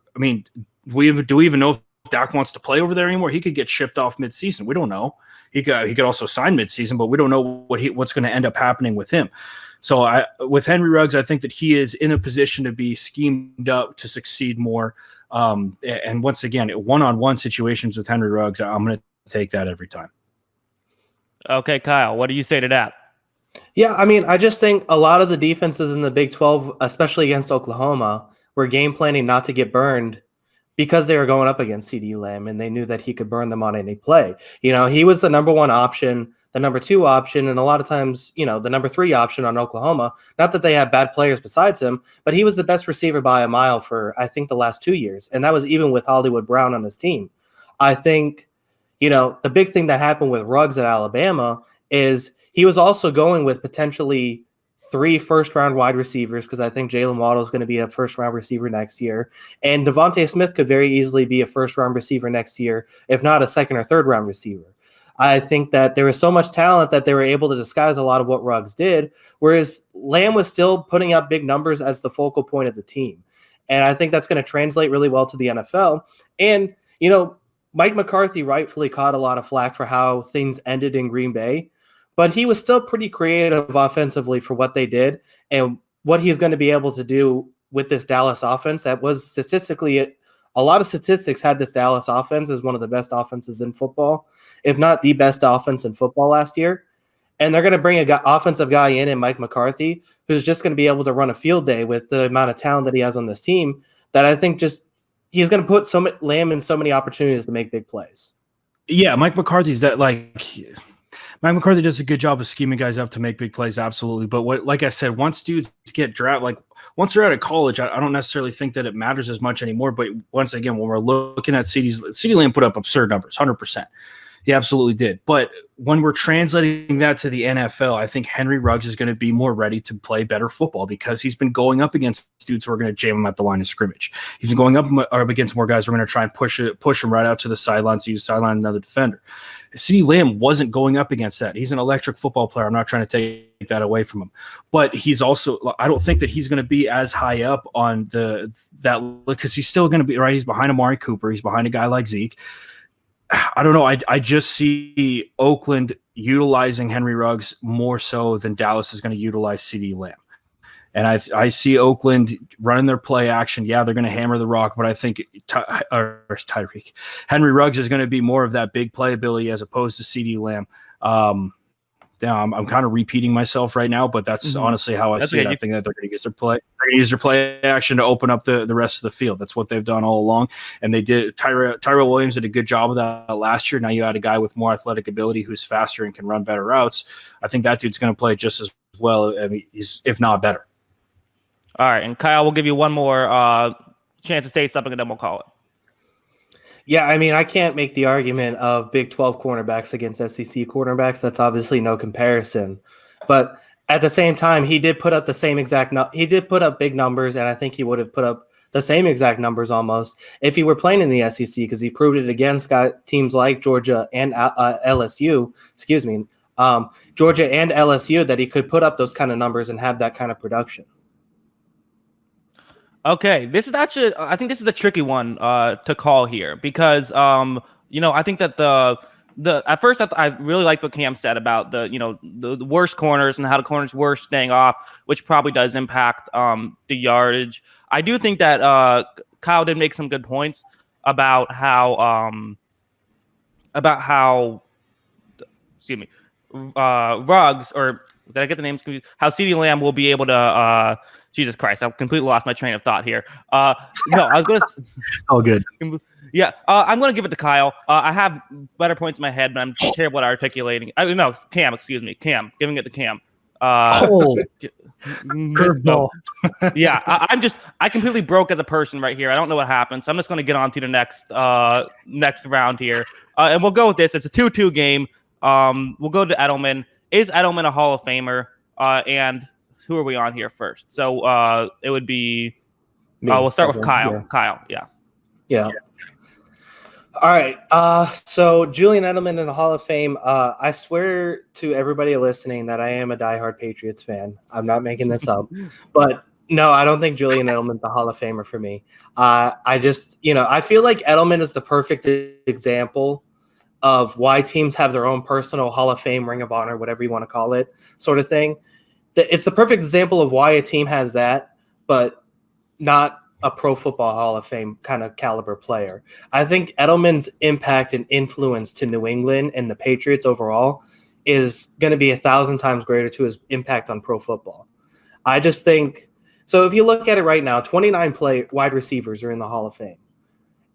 we even know if Dak wants to play over there anymore? He could get shipped off midseason. We don't know. He could also sign midseason, but we don't know what's going to end up happening with him. So with Henry Ruggs, I think that he is in a position to be schemed up to succeed more. And once again, one-on-one situations with Henry Ruggs, I'm going to take that every time. Okay, Kyle, what do you say to that? Yeah, I mean, I just think a lot of the defenses in the Big 12, especially against Oklahoma, were game planning not to get burned because they were going up against CeeDee Lamb and they knew that he could burn them on any play. He was the number one option, the number two option, and a lot of times, the number three option on Oklahoma. Not that they have bad players besides him, but he was the best receiver by a mile for, I think, the last 2 years. And that was even with Hollywood Brown on his team. I think, the big thing that happened with Ruggs at Alabama is he was also going with potentially 3 first-round wide receivers, because I think Jalen Waddle is going to be a first-round receiver next year. And Devontae Smith could very easily be a first-round receiver next year, if not a second- or third-round receiver. I think that there was so much talent that they were able to disguise a lot of what Ruggs did, whereas Lamb was still putting up big numbers as the focal point of the team. And I think that's going to translate really well to the NFL. And, Mike McCarthy rightfully caught a lot of flack for how things ended in Green Bay, but he was still pretty creative offensively for what they did and what he's going to be able to do with this Dallas offense. That was statistically, a lot of statistics had this Dallas offense as one of the best offenses in football, if not the best offense in football last year. And they're going to bring an offensive guy in Mike McCarthy, who's just going to be able to run a field day with the amount of talent that he has on this team, that I think he's going to put Lamb in so many opportunities to make big plays. Yeah, Mike McCarthy does a good job of scheming guys up to make big plays, absolutely. But like I said, once dudes get drafted, once they're out of college, I don't necessarily think that it matters as much anymore. But once again, when we're looking at CeeDee Lamb put up absurd numbers, 100%. He absolutely did. But when we're translating that to the NFL, I think Henry Ruggs is going to be more ready to play better football because he's been going up against dudes who are going to jam him at the line of scrimmage. He's been going up against more guys who are going to try and push him right out to the sideline so you sideline another defender. CeeDee Lamb wasn't going up against that. He's an electric football player. I'm not trying to take that away from him. But he's also – I don't think that he's going to be as high up on that because he's still going to be – right, he's behind Amari Cooper. He's behind a guy like Zeke. I don't know. I just see Oakland utilizing Henry Ruggs more so than Dallas is going to utilize CeeDee Lamb. And I see Oakland running their play action. Yeah, they're going to hammer the rock, but I think Henry Ruggs is going to be more of that big playability as opposed to CeeDee Lamb. I'm kind of repeating myself right now, but that's honestly how I see it. I think that they're going to use their play. They're going to use their play action to open up the rest of the field. That's what they've done all along, and they did. Tyrell Williams did a good job of that last year. Now you add a guy with more athletic ability who's faster and can run better routes. I think that dude's going to play just as well. I mean, he's if not better. All right, and Kyle, we'll give you one more chance to say something, and then we'll call it. Yeah, I mean, I can't make the argument of Big 12 cornerbacks against SEC cornerbacks. That's obviously no comparison. But at the same time, he did put up the same exact he did put up big numbers, and I think he would have put up the same exact numbers almost if he were playing in the SEC, because he proved it against teams like Georgia and LSU. Georgia and LSU, that he could put up those kind of numbers and have that kind of production. Okay, this is actually, I think this is a tricky one to call here because, I think that at first I really like what Cam said about the worst corners and how the corners were staying off, which probably does impact the yardage. I do think that Kyle did make some good points about how Ruggs, or did I get the names confused? How CeeDee Lamb will be able to Jesus Christ, I've completely lost my train of thought here. No, I was going to... All good. Yeah, I'm going to give it to Kyle. I have better points in my head, but I'm terrible at articulating. Cam, excuse me. Cam, giving it to Cam. Curveball. Yeah, I completely broke as a person right here. I don't know what happened, so I'm just going to get on to the next round here. And we'll go with this. It's a 2-2 game. We'll go to Edelman. Is Edelman a Hall of Famer? And who are we on here first? So it would be Me, we'll start with think, Kyle. yeah. Kyle, yeah. Yeah. All right. So Julian Edelman in the Hall of Fame. I swear to everybody listening that I am a diehard Patriots fan. I'm not making this up. But no, I don't think Julian Edelman's a Hall of Famer for me. I just, I feel like Edelman is the perfect example of why teams have their own personal Hall of Fame, Ring of Honor, whatever you want to call it, sort of thing. It's the perfect example of why a team has that, but not a Pro Football Hall of Fame kind of caliber player. I think Edelman's impact and influence to New England and the Patriots overall is going to be 1,000 times greater to his impact on pro football. I just think so. If you look at it right now, 29 wide receivers are in the Hall of Fame,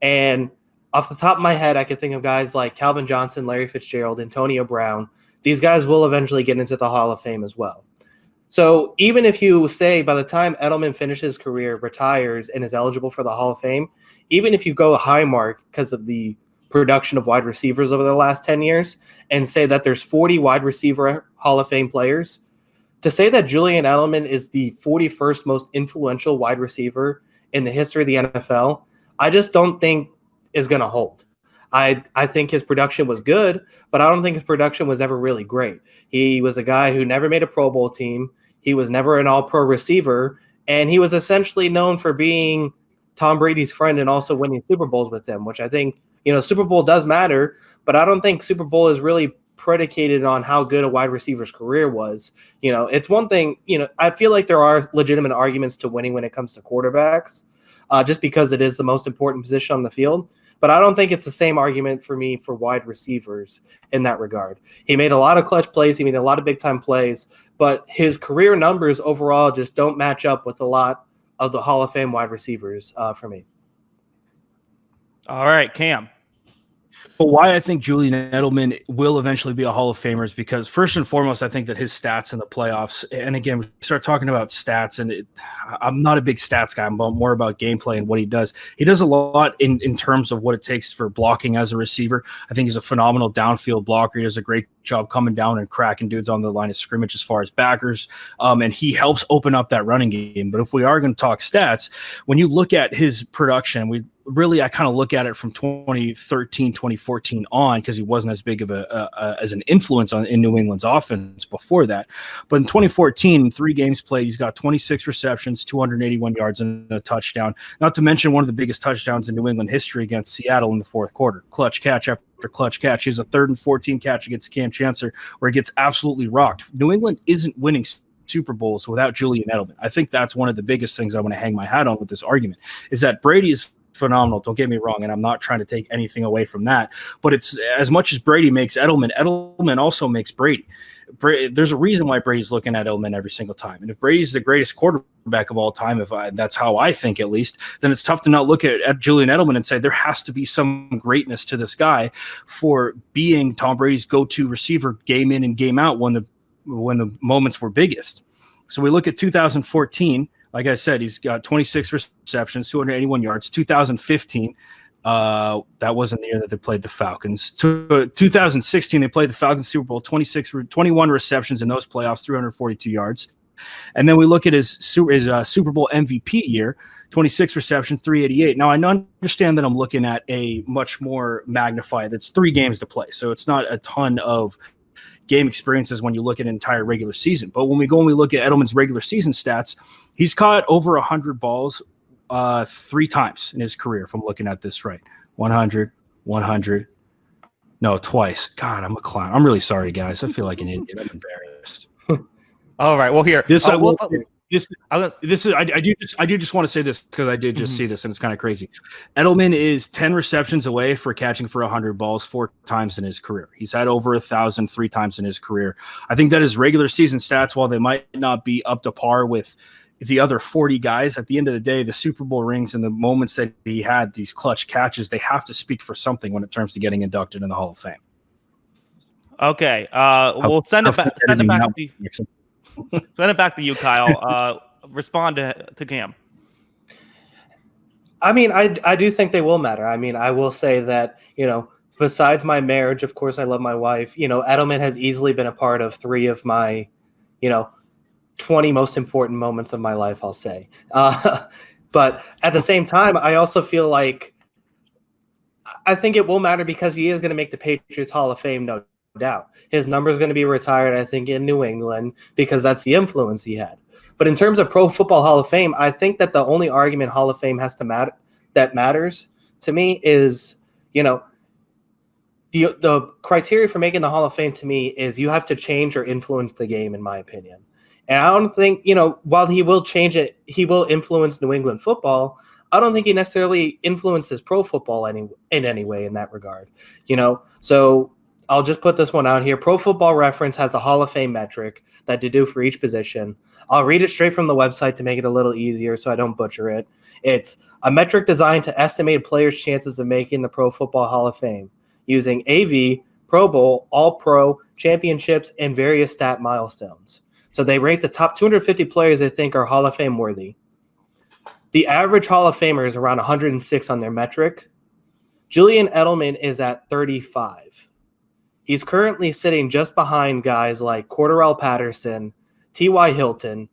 and off the top of my head, I could think of guys like Calvin Johnson, Larry Fitzgerald, Antonio Brown. These guys will eventually get into the Hall of Fame as well. So even if you say by the time Edelman finishes his career, retires, and is eligible for the Hall of Fame, even if you go a high mark because of the production of wide receivers over the last 10 years and say that there's 40 wide receiver Hall of Fame players, to say that Julian Edelman is the 41st most influential wide receiver in the history of the NFL, I just don't think is going to hold. I think his production was good, but I don't think his production was ever really great. He was a guy who never made a Pro Bowl team. He was never an all-pro receiver, and he was essentially known for being Tom Brady's friend and also winning Super Bowls with him, which I think, Super Bowl does matter, but I don't think Super Bowl is really predicated on how good a wide receiver's career was. It's one thing, I feel like there are legitimate arguments to winning when it comes to quarterbacks, just because it is the most important position on the field. But I don't think it's the same argument for me for wide receivers in that regard. He made a lot of clutch plays. He made a lot of big-time plays. But his career numbers overall just don't match up with a lot of the Hall of Fame wide receivers for me. All right, Cam. But why I think Julian Edelman will eventually be a Hall of Famer is because, first and foremost, I think that his stats in the playoffs, and again, we start talking about stats, and I'm not a big stats guy. I'm more about gameplay and what he does. He does a lot in terms of what it takes for blocking as a receiver. I think he's a phenomenal downfield blocker. He does a great job coming down and cracking dudes on the line of scrimmage as far as backers, and he helps open up that running game. But if we are going to talk stats, when you look at his production, I kind of look at it from 2013, 2014 on, because he wasn't as big of as an influence in New England's offense before that. But in 2014, 3 games played, he's got 26 receptions, 281 yards, and a touchdown. Not to mention one of the biggest touchdowns in New England history against Seattle in the fourth quarter. Clutch catch after clutch catch. He has a 3rd and 14 catch against Cam Chancellor where he gets absolutely rocked. New England isn't winning Super Bowls without Julian Edelman. I think that's one of the biggest things I want to hang my hat on with this argument, is that Brady is phenomenal. Don't get me wrong, and I'm not trying to take anything away from that. But it's as much as Brady makes Edelman, Edelman also makes Brady. There's a reason why Brady's looking at Edelman every single time. And if Brady's the greatest quarterback of all time, that's how I think at least, then it's tough to not look at Julian Edelman and say there has to be some greatness to this guy for being Tom Brady's go-to receiver game in and game out when the moments were biggest. So we look at 2014. Like I said, he's got 26 receptions, 281 yards. 2015, that wasn't the year that they played the Falcons. 2016, they played the Falcons Super Bowl, 21 receptions in those playoffs, 342 yards. And then we look at his Super Bowl MVP year, 26 receptions, 388. Now, I understand that I'm looking at a much more magnified, it's 3 games to play. So it's not a ton of game experiences when you look at an entire regular season. But when we look at Edelman's regular season stats, he's caught over 100 balls 3 times in his career, if I'm looking at this right. 100. No, twice. God, I'm a clown. I'm really sorry, guys. I feel like an idiot. I'm embarrassed. All right. Well, here. I do just want to say this because I did just see this and it's kind of crazy. Edelman is 10 receptions away for catching for 100 balls 4 times in his career. He's had over 1,000 3 times in his career. I think that his regular season stats, while they might not be up to par with the other 40 guys, at the end of the day, the Super Bowl rings and the moments that he had, these clutch catches, they have to speak for something when it comes to getting inducted in the Hall of Fame. Okay. We'll send it back to you. Send it back to you, Kyle. Respond to Cam. I mean, I do think they will matter. I mean, I will say that, besides my marriage, of course, I love my wife. Edelman has easily been a part of 3 of my, 20 most important moments of my life, I'll say. But at the same time, I also feel like I think it will matter because he is going to make the Patriots Hall of Fame, no doubt. His number is going to be retired, I think, in New England because that's the influence he had. But in terms of Pro Football Hall of Fame, I think that the only argument Hall of Fame has to matter that matters to me is, the criteria for making the Hall of Fame to me is you have to change or influence the game, in my opinion. And I don't think, while he will change it, he will influence New England football. I don't think he necessarily influences pro football in any way in that regard. So I'll just put this one out here. Pro Football Reference has a Hall of Fame metric that they do for each position. I'll read it straight from the website to make it a little easier so I don't butcher it. It's a metric designed to estimate a player's chances of making the Pro Football Hall of Fame using AV, Pro Bowl, All-Pro, championships, and various stat milestones. So they rate the top 250 players they think are Hall of Fame worthy. The average Hall of Famer is around 106 on their metric. Julian Edelman is at 35. He's currently sitting just behind guys like Cordarrelle Patterson, T.Y. Hilton,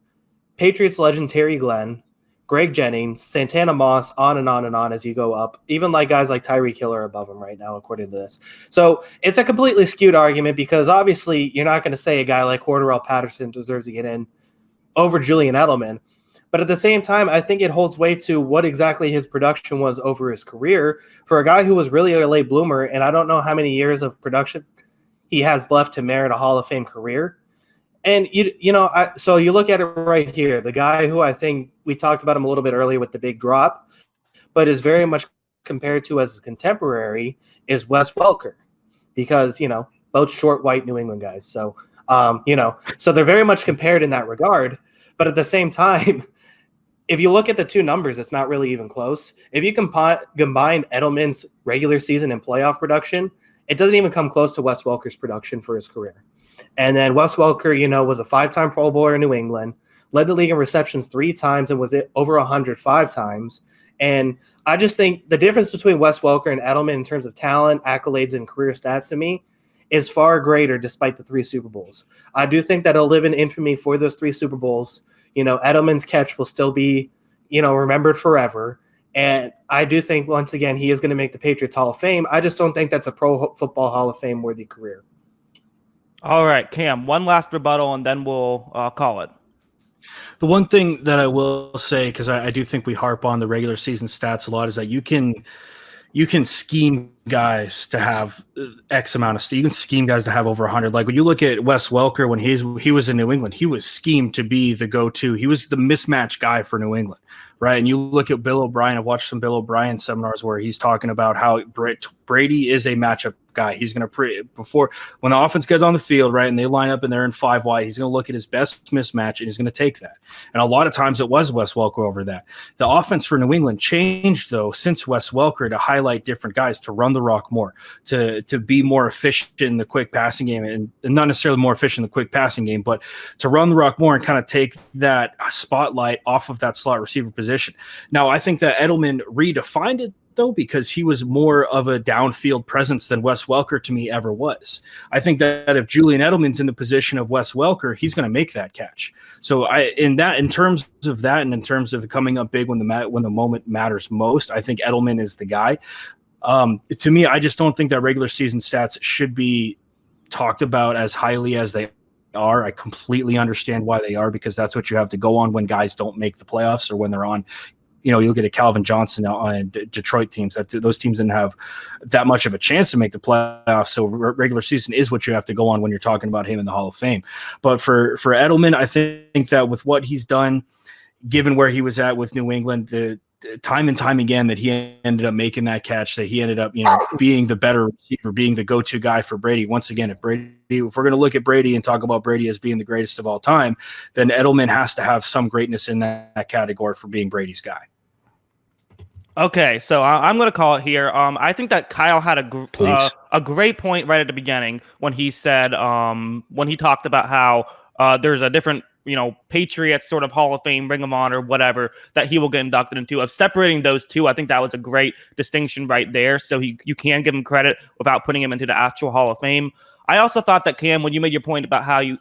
Patriots legend Terry Glenn, Greg Jennings, Santana Moss, on and on and on as you go up. Even like guys like Tyreek Hill are above him right now, according to this. So it's a completely skewed argument because obviously you're not going to say a guy like Cordarrelle Patterson deserves to get in over Julian Edelman. But at the same time, I think it holds weight to what exactly his production was over his career for a guy who was really a late bloomer. And I don't know how many years of production he has left to merit a Hall of Fame career. And, so you look at it right here, the guy who I think we talked about him a little bit earlier with the big drop, but is very much compared to as a contemporary is Wes Welker because, both short, white New England guys. So, so they're very much compared in that regard. But at the same time, if you look at the two numbers, it's not really even close. If you combine Edelman's regular season and playoff production, it doesn't even come close to Wes Welker's production for his career. And then Wes Welker, was a 5-time Pro Bowler in New England, led the league in receptions 3 times and was over 105 times. And I just think the difference between Wes Welker and Edelman in terms of talent, accolades, and career stats to me is far greater despite the 3 Super Bowls. I do think that he'll live in infamy for those 3 Super Bowls. Edelman's catch will still be, remembered forever. And I do think, once again, he is going to make the Patriots Hall of Fame. I just don't think that's a Pro Football Hall of Fame worthy career. All right, Cam, one last rebuttal, and then we'll call it. The one thing that I will say, because I do think we harp on the regular season stats a lot, is that you can scheme guys to have X amount of – you can scheme guys to have over 100. Like when you look at Wes Welker when he was in New England, he was schemed to be the go-to. He was the mismatch guy for New England, right? And you look at Bill O'Brien. I've watched some Bill O'Brien seminars where he's talking about how Brady is a matchup guy. He's going to before when the offense gets on the field, right, and they line up and they're in 5 wide, he's going to look at his best mismatch and he's going to take that. And a lot of times it was Wes Welker over that. The offense for New England changed though since Wes Welker to highlight different guys, to run the rock more, to be more efficient in the quick passing game, and not necessarily more efficient in the quick passing game, but to run the rock more and kind of take that spotlight off of that slot receiver position. Now, I think that Edelman redefined it though, because he was more of a downfield presence than Wes Welker to me ever was. I think that if Julian Edelman's in the position of Wes Welker, he's going to make that catch. So in terms of that, and in terms of coming up big when the moment matters most, I think Edelman is the guy. To me, I just don't think that regular season stats should be talked about as highly as they are. I completely understand why they are, because that's what you have to go on when guys don't make the playoffs or when they're on. You'll get a Calvin Johnson on Detroit teams. Those teams didn't have that much of a chance to make the playoffs. So regular season is what you have to go on when you're talking about him in the Hall of Fame. But for Edelman, I think that with what he's done, given where he was at with New England, the time and time again that he ended up making that catch, that he ended up, being the better receiver, being the go-to guy for Brady. Once again, if we're going to look at Brady and talk about Brady as being the greatest of all time, then Edelman has to have some greatness in that category for being Brady's guy. Okay, so I'm going to call it here. I think that Kyle had a great point right at the beginning when he said, when he talked about how there's a different, Patriots sort of Hall of Fame, Ring of Honor, whatever, that he will get inducted into. Of separating those two, I think that was a great distinction right there. So you can give him credit without putting him into the actual Hall of Fame. I also thought that, Cam, when you made your point about how you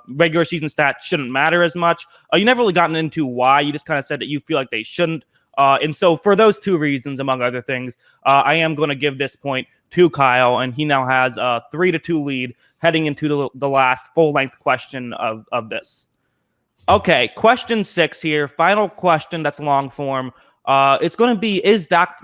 regular season stats shouldn't matter as much, you never really gotten into why. You just kind of said that you feel like they shouldn't. And so for those two reasons, among other things, I am going to give this point to Kyle, and he now has a 3-2 lead heading into the last full-length question of this. Okay, question 6 here. Final question that's long form. It's going to be,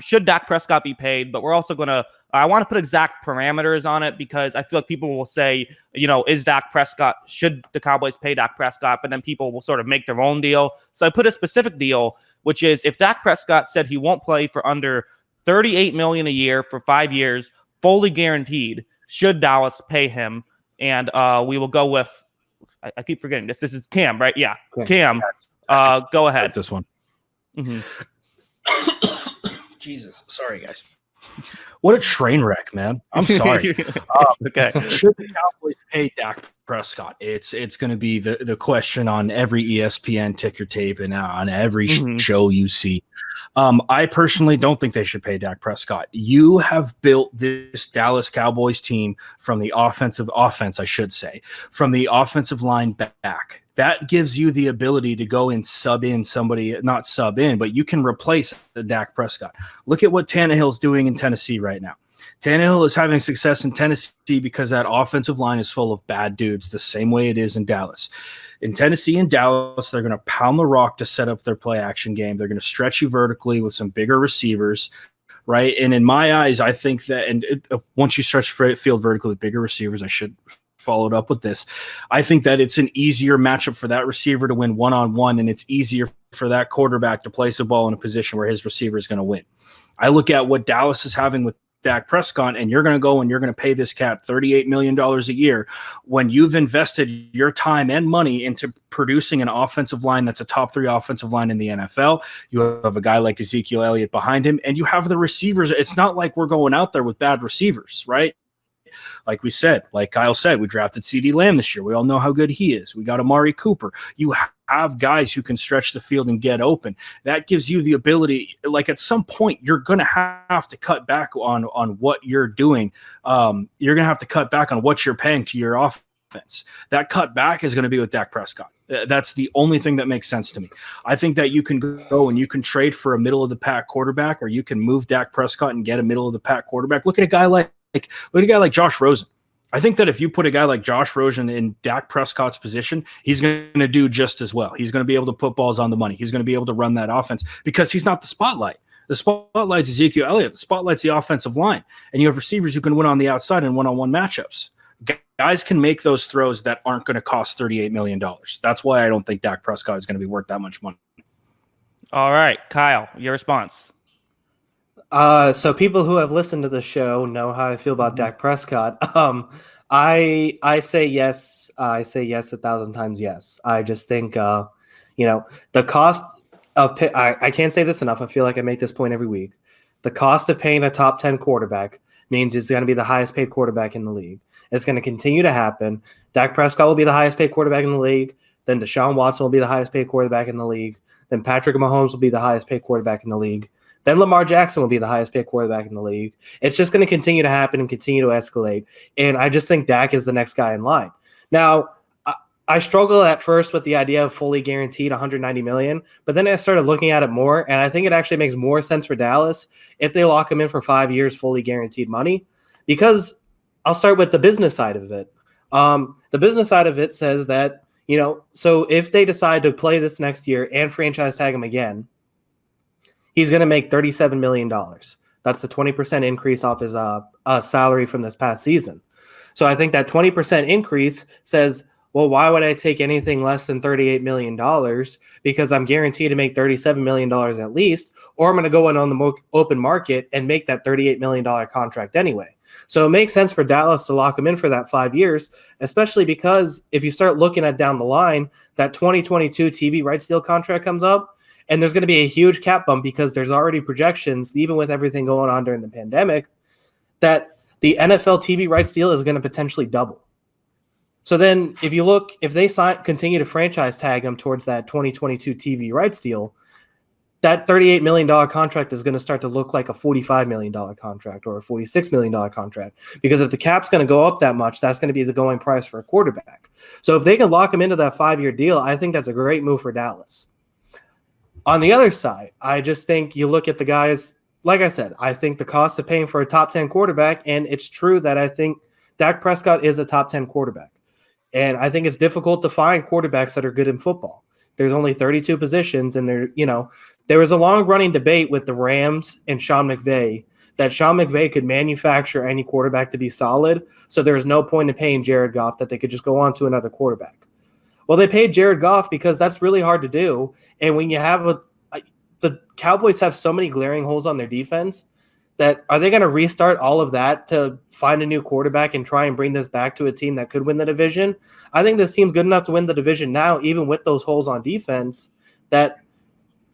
should Dak Prescott be paid? But we're also going to, I want to put exact parameters on it because I feel like people will say, should the Cowboys pay Dak Prescott? But then people will sort of make their own deal. So I put a specific deal, which is if Dak Prescott said he won't play for under $38 million a year for 5 years, fully guaranteed, should Dallas pay him? And we will go with, I keep forgetting this. This is Cam, right? Yeah, Cam. Go ahead. This one. Mm-hmm. Jesus, sorry guys. What a train wreck, man. I'm sorry. Okay. Should the Cowboys pay Dak Prescott? It's going to be the question on every ESPN ticker tape and on every show you see. I personally don't think they should pay Dak Prescott. You have built this Dallas Cowboys team from the offensive line back. That gives you the ability to go and sub in somebody, not sub in, but you can replace the Dak Prescott. Look at what Tannehill's doing in Tennessee right now. Tannehill is having success in Tennessee because that offensive line is full of bad dudes, the same way it is in Dallas. In Tennessee and Dallas, they're going to pound the rock to set up their play action game. They're going to stretch you vertically with some bigger receivers, right? And in my eyes, I think that once you stretch field vertically with bigger receivers, I should follow it up with this. I think that it's an easier matchup for that receiver to win one-on-one, and it's easier for that quarterback to place a ball in a position where his receiver is going to win. I look at what Dallas is having with Dak Prescott, and you're going to go and you're going to pay this cat $38 million a year when you've invested your time and money into producing an offensive line that's a top 3 offensive line in the NFL. You have a guy like Ezekiel Elliott behind him, and you have the receivers. It's not like we're going out there with bad receivers, right? Like we said, like Kyle said, we drafted CeeDee Lamb this year. We all know how good he is. We got Amari Cooper. You have guys who can stretch the field and get open. That gives you the ability, like at some point, you're going to have to cut back on what you're doing. You're going to have to cut back on what you're paying to your offense. That cut back is going to be with Dak Prescott. That's the only thing that makes sense to me. I think that you can go and you can trade for a middle-of-the-pack quarterback, or you can move Dak Prescott and get a middle-of-the-pack quarterback. Look at a guy like Josh Rosen. I think that if you put a guy like Josh Rosen in Dak Prescott's position, he's going to do just as well. He's going to be able to put balls on the money. He's going to be able to run that offense because he's not the spotlight. The spotlight's Ezekiel Elliott. The spotlight's the offensive line. And you have receivers who can win on the outside in one-on-one matchups. Guys can make those throws that aren't going to cost $38 million. That's why I don't think Dak Prescott is going to be worth that much money. All right, Kyle, your response. So people who have listened to the show know how I feel about Dak Prescott. I say yes. I say yes 1,000 times yes. I just think, the cost of I can't say this enough. I feel like I make this point every week. The cost of paying a top 10 quarterback means it's going to be the highest paid quarterback in the league. It's going to continue to happen. Dak Prescott will be the highest paid quarterback in the league. Then Deshaun Watson will be the highest paid quarterback in the league. Then Patrick Mahomes will be the highest paid quarterback in the league. Then Lamar Jackson will be the highest paid quarterback in the league. It's just going to continue to happen and continue to escalate. And I just think Dak is the next guy in line. Now, I struggle at first with the idea of fully guaranteed $190 million, but then I started looking at it more, and I think it actually makes more sense for Dallas if they lock him in for 5 years, fully guaranteed money. Because I'll start with the business side of it. The business side of it says that, so if they decide to play this next year and franchise tag him again, he's going to make $37 million. That's the 20% increase off his salary from this past season. So I think that 20% increase says, well, why would I take anything less than $38 million? Because I'm guaranteed to make $37 million at least, or I'm going to go in on the open market and make that $38 million contract anyway. So it makes sense for Dallas to lock him in for that 5 years, especially because if you start looking at down the line, that 2022 TV rights deal contract comes up, and there's going to be a huge cap bump because there's already projections, even with everything going on during the pandemic, that the NFL TV rights deal is going to potentially double. So then if you look, if they continue to franchise tag him towards that 2022 TV rights deal, that $38 million contract is going to start to look like a $45 million contract or a $46 million contract. Because if the cap's going to go up that much, that's going to be the going price for a quarterback. So if they can lock him into that 5-year deal, I think that's a great move for Dallas. On the other side, I just think you look at the guys, like I said, I think the cost of paying for a top 10 quarterback, and it's true that I think Dak Prescott is a top 10 quarterback. And I think it's difficult to find quarterbacks that are good in football. There's only 32 positions, and there was a long-running debate with the Rams and Sean McVay that Sean McVay could manufacture any quarterback to be solid, so there was no point in paying Jared Goff, that they could just go on to another quarterback. Well, they paid Jared Goff because that's really hard to do, and when you have the Cowboys have so many glaring holes on their defense that are they going to restart all of that to find a new quarterback and try and bring this back to a team that could win the division? I think this team's good enough to win the division now, even with those holes on defense, that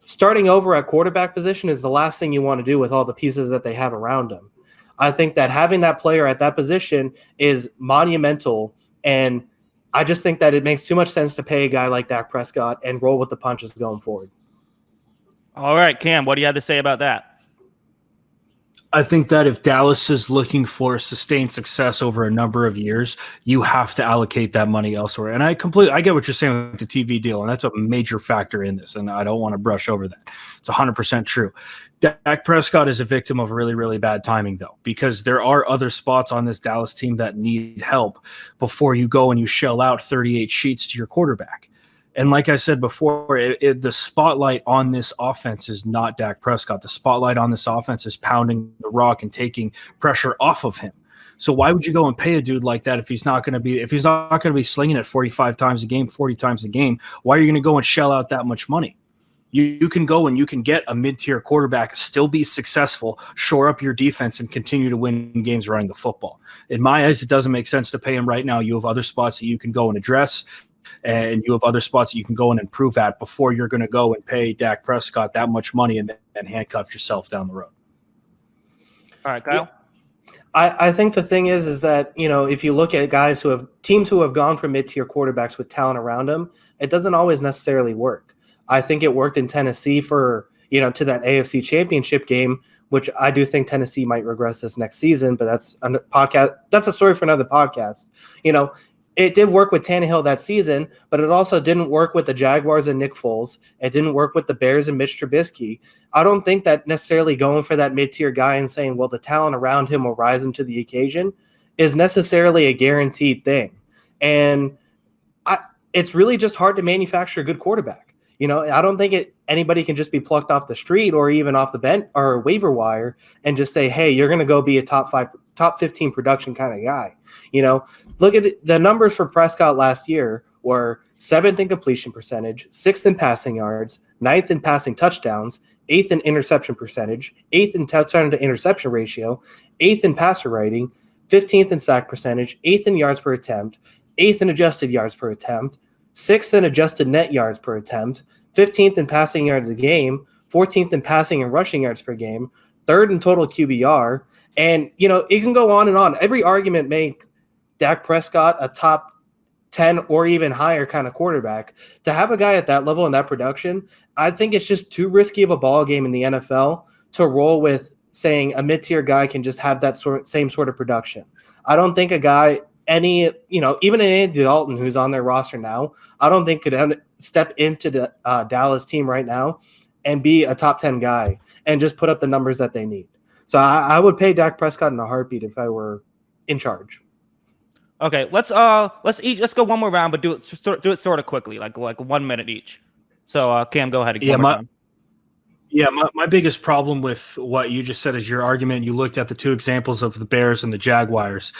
starting over at quarterback position is the last thing you want to do with all the pieces that they have around them. I think that having that player at that position is monumental, and I just think that it makes too much sense to pay a guy like Dak Prescott and roll with the punches going forward. All right, Cam, what do you have to say about that? I think that if Dallas is looking for sustained success over a number of years, you have to allocate that money elsewhere. And I get what you're saying with the TV deal, and that's a major factor in this, and I don't want to brush over that. It's 100% true. Dak Prescott is a victim of really, really bad timing, though, because there are other spots on this Dallas team that need help before you go and you shell out 38 sheets to your quarterback. And like I said before, the spotlight on this offense is not Dak Prescott. The spotlight on this offense is pounding the rock and taking pressure off of him. So why would you go and pay a dude like that if he's not going to be slinging it 45 times a game, 40 times a game? Why are you going to go and shell out that much money? You can go and you can get a mid-tier quarterback, still be successful, shore up your defense, and continue to win games running the football. In my eyes, it doesn't make sense to pay him right now. You have other spots that you can go and address, and you have other spots that you can go and improve at before you're going to go and pay Dak Prescott that much money and then handcuff yourself down the road. All right, Kyle? I think the thing is that, if you look at teams who have gone for mid-tier quarterbacks with talent around them, it doesn't always necessarily work. I think it worked in Tennessee to that AFC Championship game, which I do think Tennessee might regress this next season, but that's a podcast. That's a story for another podcast. It did work with Tannehill that season, but it also didn't work with the Jaguars and Nick Foles. It didn't work with the Bears and Mitch Trubisky. I don't think that necessarily going for that mid-tier guy and saying, well, the talent around him will rise him to the occasion is necessarily a guaranteed thing. And it's really just hard to manufacture a good quarterback. I don't think anybody can just be plucked off the street or even off the bench or waiver wire and just say, hey, you're going to go be a top 15 production kind of guy. Look at the numbers for Prescott last year were 7th in completion percentage, 6th in passing yards, 9th in passing touchdowns, 8th in interception percentage, 8th in touchdown to interception ratio, 8th in passer rating, 15th in sack percentage, 8th in yards per attempt, 8th in adjusted yards per attempt, 6th in adjusted net yards per attempt, 15th in passing yards a game, 14th in passing and rushing yards per game, 3rd in total QBR. And, it can go on and on. Every argument make Dak Prescott a top 10 or even higher kind of quarterback. To have a guy at that level and that production, I think it's just too risky of a ball game in the NFL to roll with saying a mid-tier guy can just have that same sort of production. I don't think a guy even Andy Dalton, who's on their roster now, I don't think could step into the Dallas team right now and be a top 10 guy and just put up the numbers that they need. So I would pay Dak Prescott in a heartbeat if I were in charge. Okay, let's go one more round, but do it sort of quickly, like 1 minute each. So Cam, go ahead. My biggest problem with what you just said is your argument. You looked at the two examples of the Bears and the Jaguars.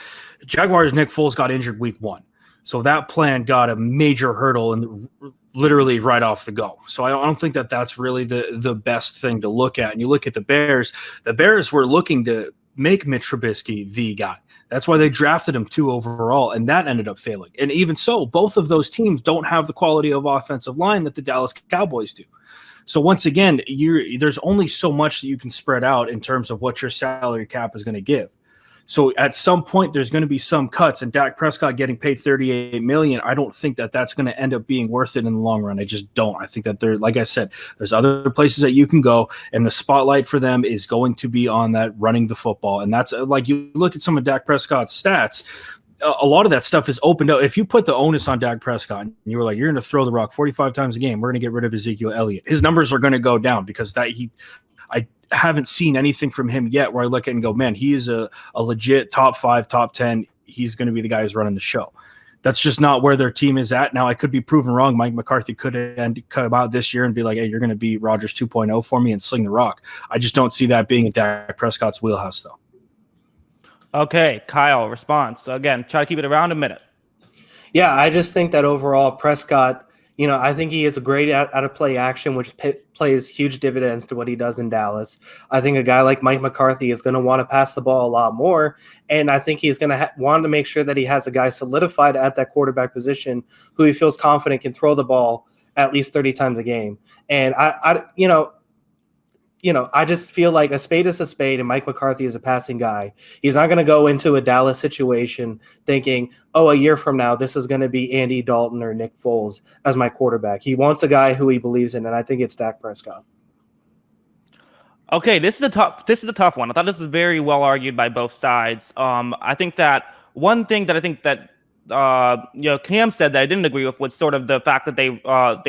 Jaguars, Nick Foles got injured week 1. So that plan got a major hurdle and literally right off the go. So I don't think that that's really the best thing to look at. And you look at the Bears were looking to make Mitch Trubisky the guy. That's why they drafted him 2 overall, and that ended up failing. And even so, both of those teams don't have the quality of offensive line that the Dallas Cowboys do. So once again, there's only so much that you can spread out in terms of what your salary cap is going to give. So at some point, there's going to be some cuts, and Dak Prescott getting paid $38 million. I don't think that that's going to end up being worth it in the long run. I just don't. I think that like I said, there's other places that you can go, and the spotlight for them is going to be on that running the football. And that's like, you look at some of Dak Prescott's stats. A lot of that stuff is opened up. If you put the onus on Dak Prescott and you were like, you're going to throw the rock 45 times a game, we're going to get rid of Ezekiel Elliott, his numbers are going to go down because I haven't seen anything from him yet where I look at it and go, man, he is a legit top 5, top 10. He's going to be the guy who's running the show. That's just not where their team is at. Now, I could be proven wrong. Mike McCarthy could come out this year and be like, hey, you're going to be Rodgers 2.0 for me and sling the rock. I just don't see that being in Dak Prescott's wheelhouse, though. Okay, Kyle, response. So again, try to keep it around a minute. Yeah, I just think that overall Prescott, I think he is a great out-of-play action, which plays huge dividends to what he does in Dallas. I think a guy like Mike McCarthy is going to want to pass the ball a lot more, and I think he's going to want to make sure that he has a guy solidified at that quarterback position who he feels confident can throw the ball at least 30 times a game. And I just feel like a spade is a spade, and Mike McCarthy is a passing guy. He's not going to go into a Dallas situation thinking, a year from now, this is going to be Andy Dalton or Nick Foles as my quarterback. He wants a guy who he believes in, and I think it's Dak Prescott. Okay, this is a tough one. I thought this was very well argued by both sides. I think that one thing that I think that Cam said that I didn't agree with was sort of the fact that they run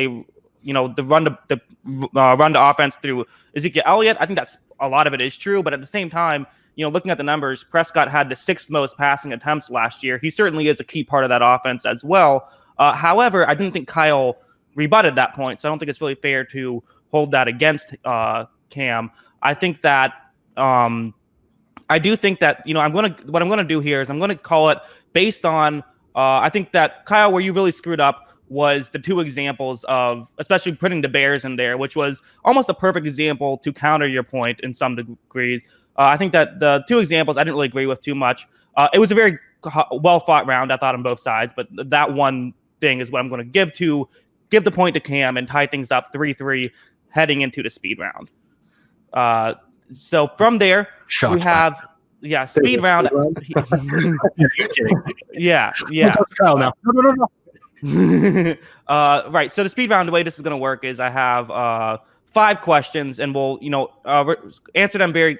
the offense through Ezekiel Elliott. I think that's a lot of it is true, but at the same time, looking at the numbers, Prescott had the 6th most passing attempts last year. He certainly is a key part of that offense as well. However, I didn't think Kyle rebutted that point, so I don't think it's really fair to hold that against Cam. I think that I do think that what I'm gonna do here is I'm gonna call it based on I think that Kyle, where you really screwed up was the 2 examples of, especially putting the Bears in there, which was almost a perfect example to counter your point in some degrees. I think that the 2 examples I didn't really agree with too much. It was a very well fought round, I thought, on both sides, but that one thing is what I'm going to give the point to Cam and tie things up 3-3 heading into the speed round. So from there, we have speed round. Yeah. Kyle now. No. Right. So the speed round, the way this is going to work is I have 5 questions, and we'll answer them very.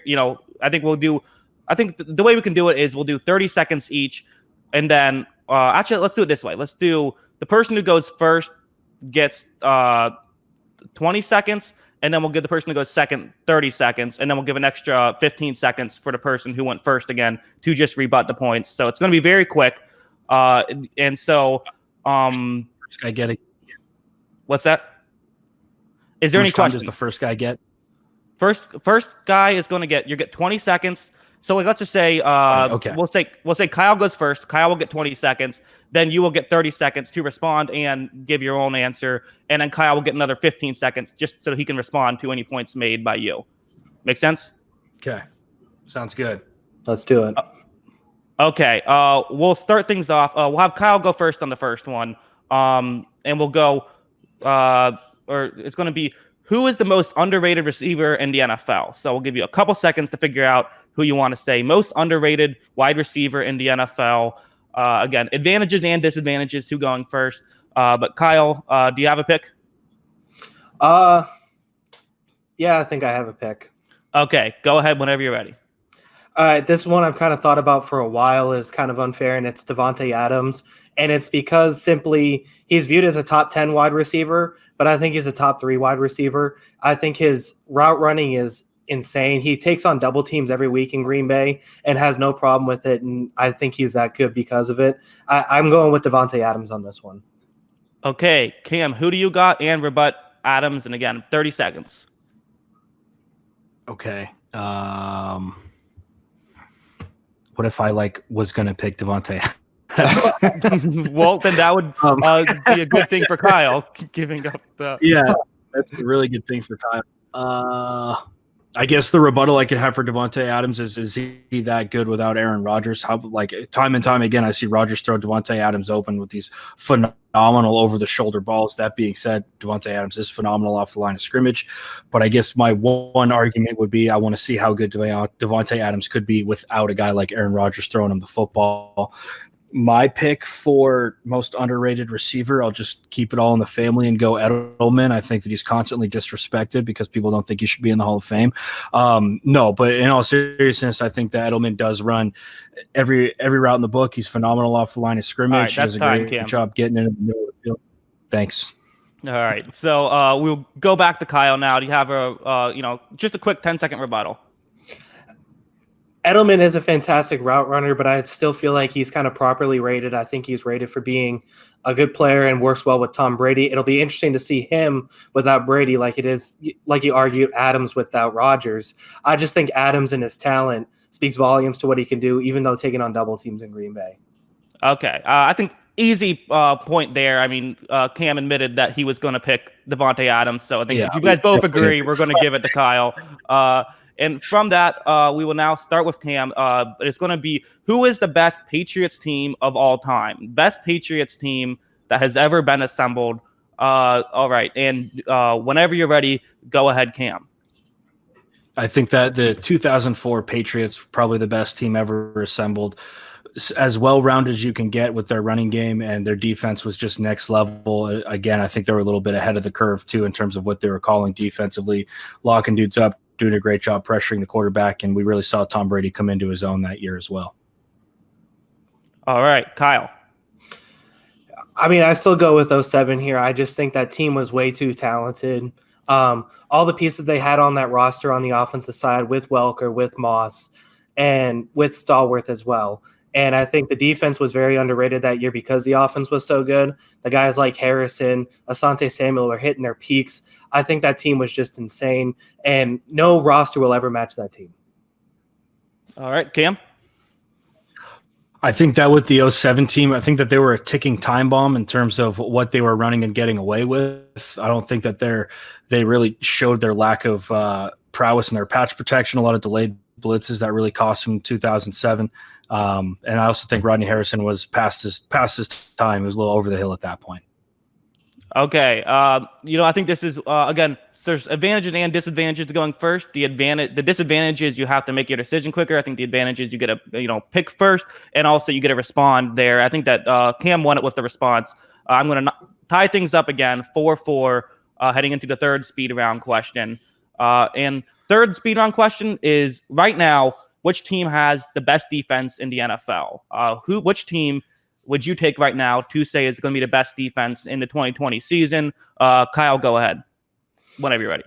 I think the way we can do it is we'll do 30 seconds each, and then actually let's do it this way. Let's do the person who goes first gets 20 seconds, and then we'll give the person who goes second 30 seconds, and then we'll give an extra 15 seconds for the person who went first again to just rebut the points. So it's going to be very quick, and so. First guy get it. What's that? Is there any questions? Does the first guy get? First guy is going to get 20 seconds. So let's just say okay. We'll say Kyle goes first. Kyle will get 20 seconds. Then you will get 30 seconds to respond and give your own answer, and then Kyle will get another 15 seconds just so he can respond to any points made by you. Make sense? Okay. Sounds good. Let's do it. Okay, we'll start things off. We'll have Kyle go first on the first one, and we'll go, or it's going to be, who is the most underrated receiver in the NFL? So we'll give you a couple seconds to figure out who you want to say. Most underrated wide receiver in the NFL. Again, advantages and disadvantages to going first. But Kyle, do you have a pick? Yeah, I think I have a pick. Okay, go ahead whenever you're ready. All right, this one I've kind of thought about for a while is kind of unfair, and it's Davante Adams. And it's because simply he's viewed as a top 10 wide receiver, but I think he's a top 3 wide receiver. I think his route running is insane. He takes on double teams every week in Green Bay and has no problem with it, and I think he's that good because of it. I'm going with Davante Adams on this one. Okay, Cam, who do you got? And rebut Adams, and again, 30 seconds. Okay. What if I was going to pick Davante? Well, then that would be a good thing for Kyle, giving up the. Yeah, that's a really good thing for Kyle. I guess the rebuttal I could have for Devontae Adams is he that good without Aaron Rodgers? How, like, time and time again, I see Rodgers throw Devontae Adams open with these phenomenal over-the-shoulder balls. That being said, Devontae Adams is phenomenal off the line of scrimmage. But I guess my one argument would be I want to see how good Devontae Adams could be without a guy like Aaron Rodgers throwing him the football. My pick for most underrated receiver, I'll just keep it all in the family and go Edelman. I think that he's constantly disrespected because people don't think he should be in the Hall of Fame. No, but in all seriousness, I think that Edelman does run every route in the book. He's phenomenal off the line of scrimmage. All right, he does a great job getting in the middle of the field. Thanks. All right, so we'll go back to Kyle now. Do you have just a quick 10-second rebuttal? Edelman is a fantastic route runner, but I still feel like he's kind of properly rated. I think he's rated for being a good player and works well with Tom Brady. It'll be interesting to see him without Brady, like it is, like you argued, Adams without Rodgers. I just think Adams and his talent speaks volumes to what he can do, even though taking on double teams in Green Bay. Okay, I think easy point there. I mean, Cam admitted that he was going to pick Devontae Adams, so I think if you guys both agree, we're going to give it to Kyle. And from that, we will now start with Cam. It's going to be, who is the best Patriots team of all time? Best Patriots team that has ever been assembled. All right. And whenever you're ready, go ahead, Cam. I think that the 2004 Patriots, probably the best team ever assembled. As well-rounded as you can get with their running game, and their defense was just next level. Again, I think they were a little bit ahead of the curve, too, in terms of what they were calling defensively, locking dudes up, doing a great job pressuring the quarterback, and we really saw Tom Brady come into his own that year as well. All right, Kyle. I mean, I still go with 07 here. I just think that team was way too talented. All the pieces they had on that roster on the offensive side with Welker, with Moss, and with Stallworth as well. And I think the defense was very underrated that year because the offense was so good. The guys like Harrison, Asante Samuel were hitting their peaks. I think that team was just insane, and no roster will ever match that team. All right, Cam? I think that with the 07 team, I think that they were a ticking time bomb in terms of what they were running and getting away with. I don't think that they really showed their lack of prowess in their patch protection, a lot of delayed blitzes that really cost them in 2007. And I also think Rodney Harrison was past his time. He was a little over the hill at that point. Okay. I think this is, again, there's advantages and disadvantages to going first. The disadvantage is you have to make your decision quicker. I think the advantage is you get to, pick first, and also you get to respond there. I think that Cam won it with the response. I'm going to tie things up again, 4-4, heading into the third speed round question. And third speed round question is, right now, which team has the best defense in the NFL? Which team would you take right now to say is going to be the best defense in the 2020 season? Kyle, go ahead. Whenever you're ready.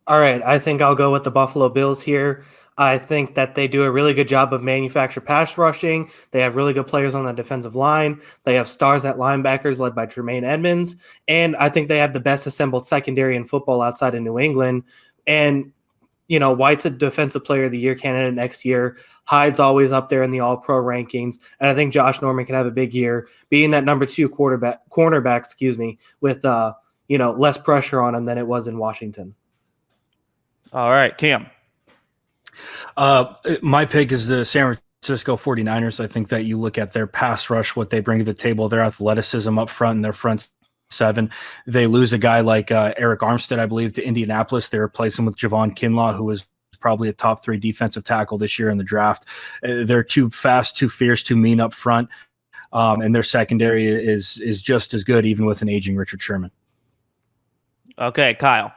All right. I think I'll go with the Buffalo Bills here. I think that they do a really good job of manufacture pass rushing. They have really good players on the defensive line. They have stars at linebackers led by Tremaine Edmonds. And I think they have the best assembled secondary in football outside of New England. And White's a defensive player of the year candidate next year. Hyde's always up there in the all-pro rankings. And I think Josh Norman can have a big year being that number 2 cornerback, with, less pressure on him than it was in Washington. All right, Cam. My pick is the San Francisco 49ers. I think that you look at their pass rush, what they bring to the table, their athleticism up front and their front seven. They lose a guy like Eric Armstead, I believe, to Indianapolis. They replace him with Javon Kinlaw, who was probably a top 3 defensive tackle this year in the draft. They're too fast, too fierce, too mean up front, and their secondary is just as good, even with an aging Richard Sherman. Okay, Kyle.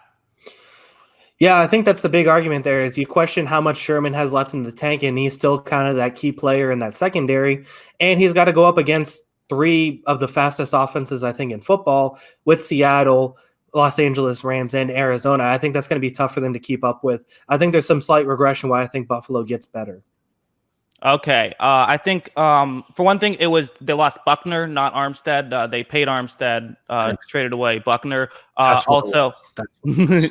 Yeah, I think that's the big argument there is you question how much Sherman has left in the tank, and he's still kind of that key player in that secondary, and he's got to go up against 3 of the fastest offenses, I think, in football with Seattle, Los Angeles Rams, and Arizona. I think that's going to be tough for them to keep up with. I think there's some slight regression why I think Buffalo gets better. Okay. I think, for one thing, they lost Buckner, not Armstead. They paid Armstead, traded away Buckner. Also,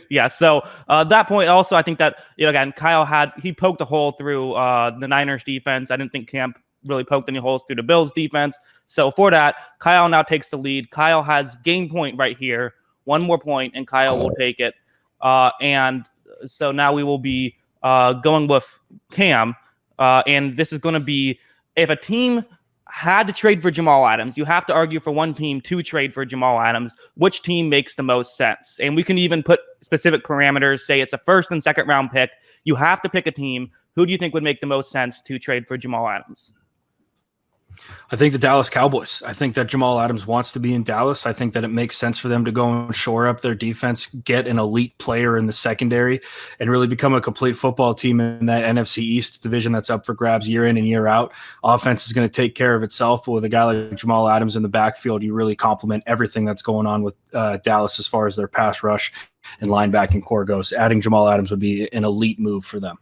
yeah. So that point, also, I think that, again, Kyle he poked a hole through the Niners defense. I didn't think Camp really poked any holes through the Bills defense. So for that, Kyle now takes the lead. Kyle has game point right here. One more point, and Kyle will take it. And So now we will be going with Cam, and this is going to be if a team had to trade for Jamal Adams, you have to argue for one team to trade for Jamal Adams. Which team makes the most sense? And we can even put specific parameters, say it's a first and second round pick. You have to pick a team. Who do you think would make the most sense to trade for Jamal Adams? I think the Dallas Cowboys. I think that Jamal Adams wants to be in Dallas. I think that it makes sense for them to go and shore up their defense, get an elite player in the secondary, and really become a complete football team in that NFC East division that's up for grabs year in and year out. Offense is going to take care of itself, but with a guy like Jamal Adams in the backfield, you really complement everything that's going on with Dallas as far as their pass rush and linebacking core goes. Adding Jamal Adams would be an elite move for them.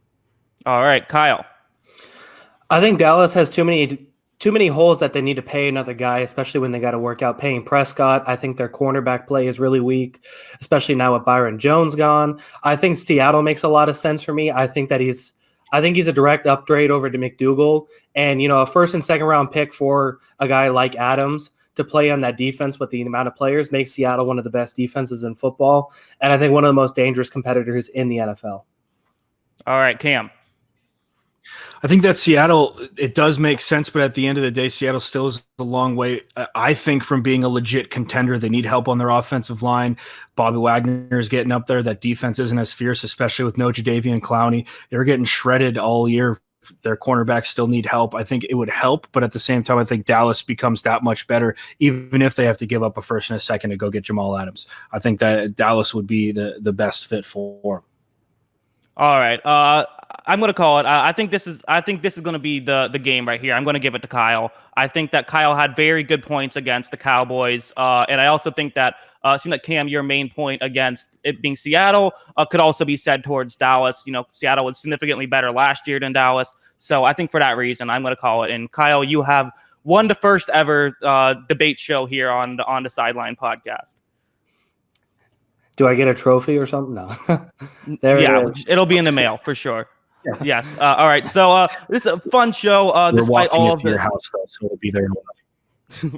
All right, Kyle. I think Dallas has too many holes that they need to pay another guy, especially when they got to work out paying Prescott. I think their cornerback play is really weak, especially now with Byron Jones gone. I think Seattle makes a lot of sense for me. I think he's a direct upgrade over to McDougal, and a first and second round pick for a guy like Adams to play on that defense with the amount of players makes Seattle one of the best defenses in football, and I think one of the most dangerous competitors in the NFL. All right, Cam. I think that Seattle, it does make sense, but at the end of the day, Seattle still is a long way, I think, from being a legit contender. They need help on their offensive line. Bobby Wagner is getting up there. That defense isn't as fierce, especially with no Jadeveon Clowney. They're getting shredded all year. Their cornerbacks still need help. I think it would help, but at the same time, I think Dallas becomes that much better, even if they have to give up a first and a second to go get Jamal Adams. I think that Dallas would be the best fit for him. All right. I'm going to call it. I think this is going to be the game right here. I'm going to give it to Kyle. I think that Kyle had very good points against the Cowboys. And I also think that it seemed like, Cam, your main point against it being Seattle could also be said towards Dallas. Seattle was significantly better last year than Dallas. So I think for that reason, I'm going to call it. And Kyle, you have won the first ever debate show here on the Sideline podcast. Do I get a trophy or something? No. It'll be in the mail for sure. Yeah. Yes. All right. So this is a fun show. Despite all of your house, though, so it'll be there.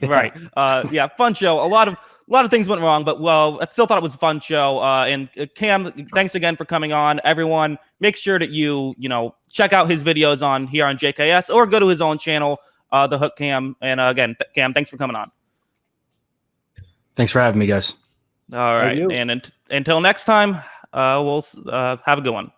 Right. Yeah. Fun show. A lot of things went wrong, but I still thought it was a fun show. And Cam, thanks again for coming on. Everyone, make sure that you check out his videos on JKS or go to his own channel, The Hook Cam. And again, Cam, thanks for coming on. Thanks for having me, guys. All right. And until next time, we'll have a good one.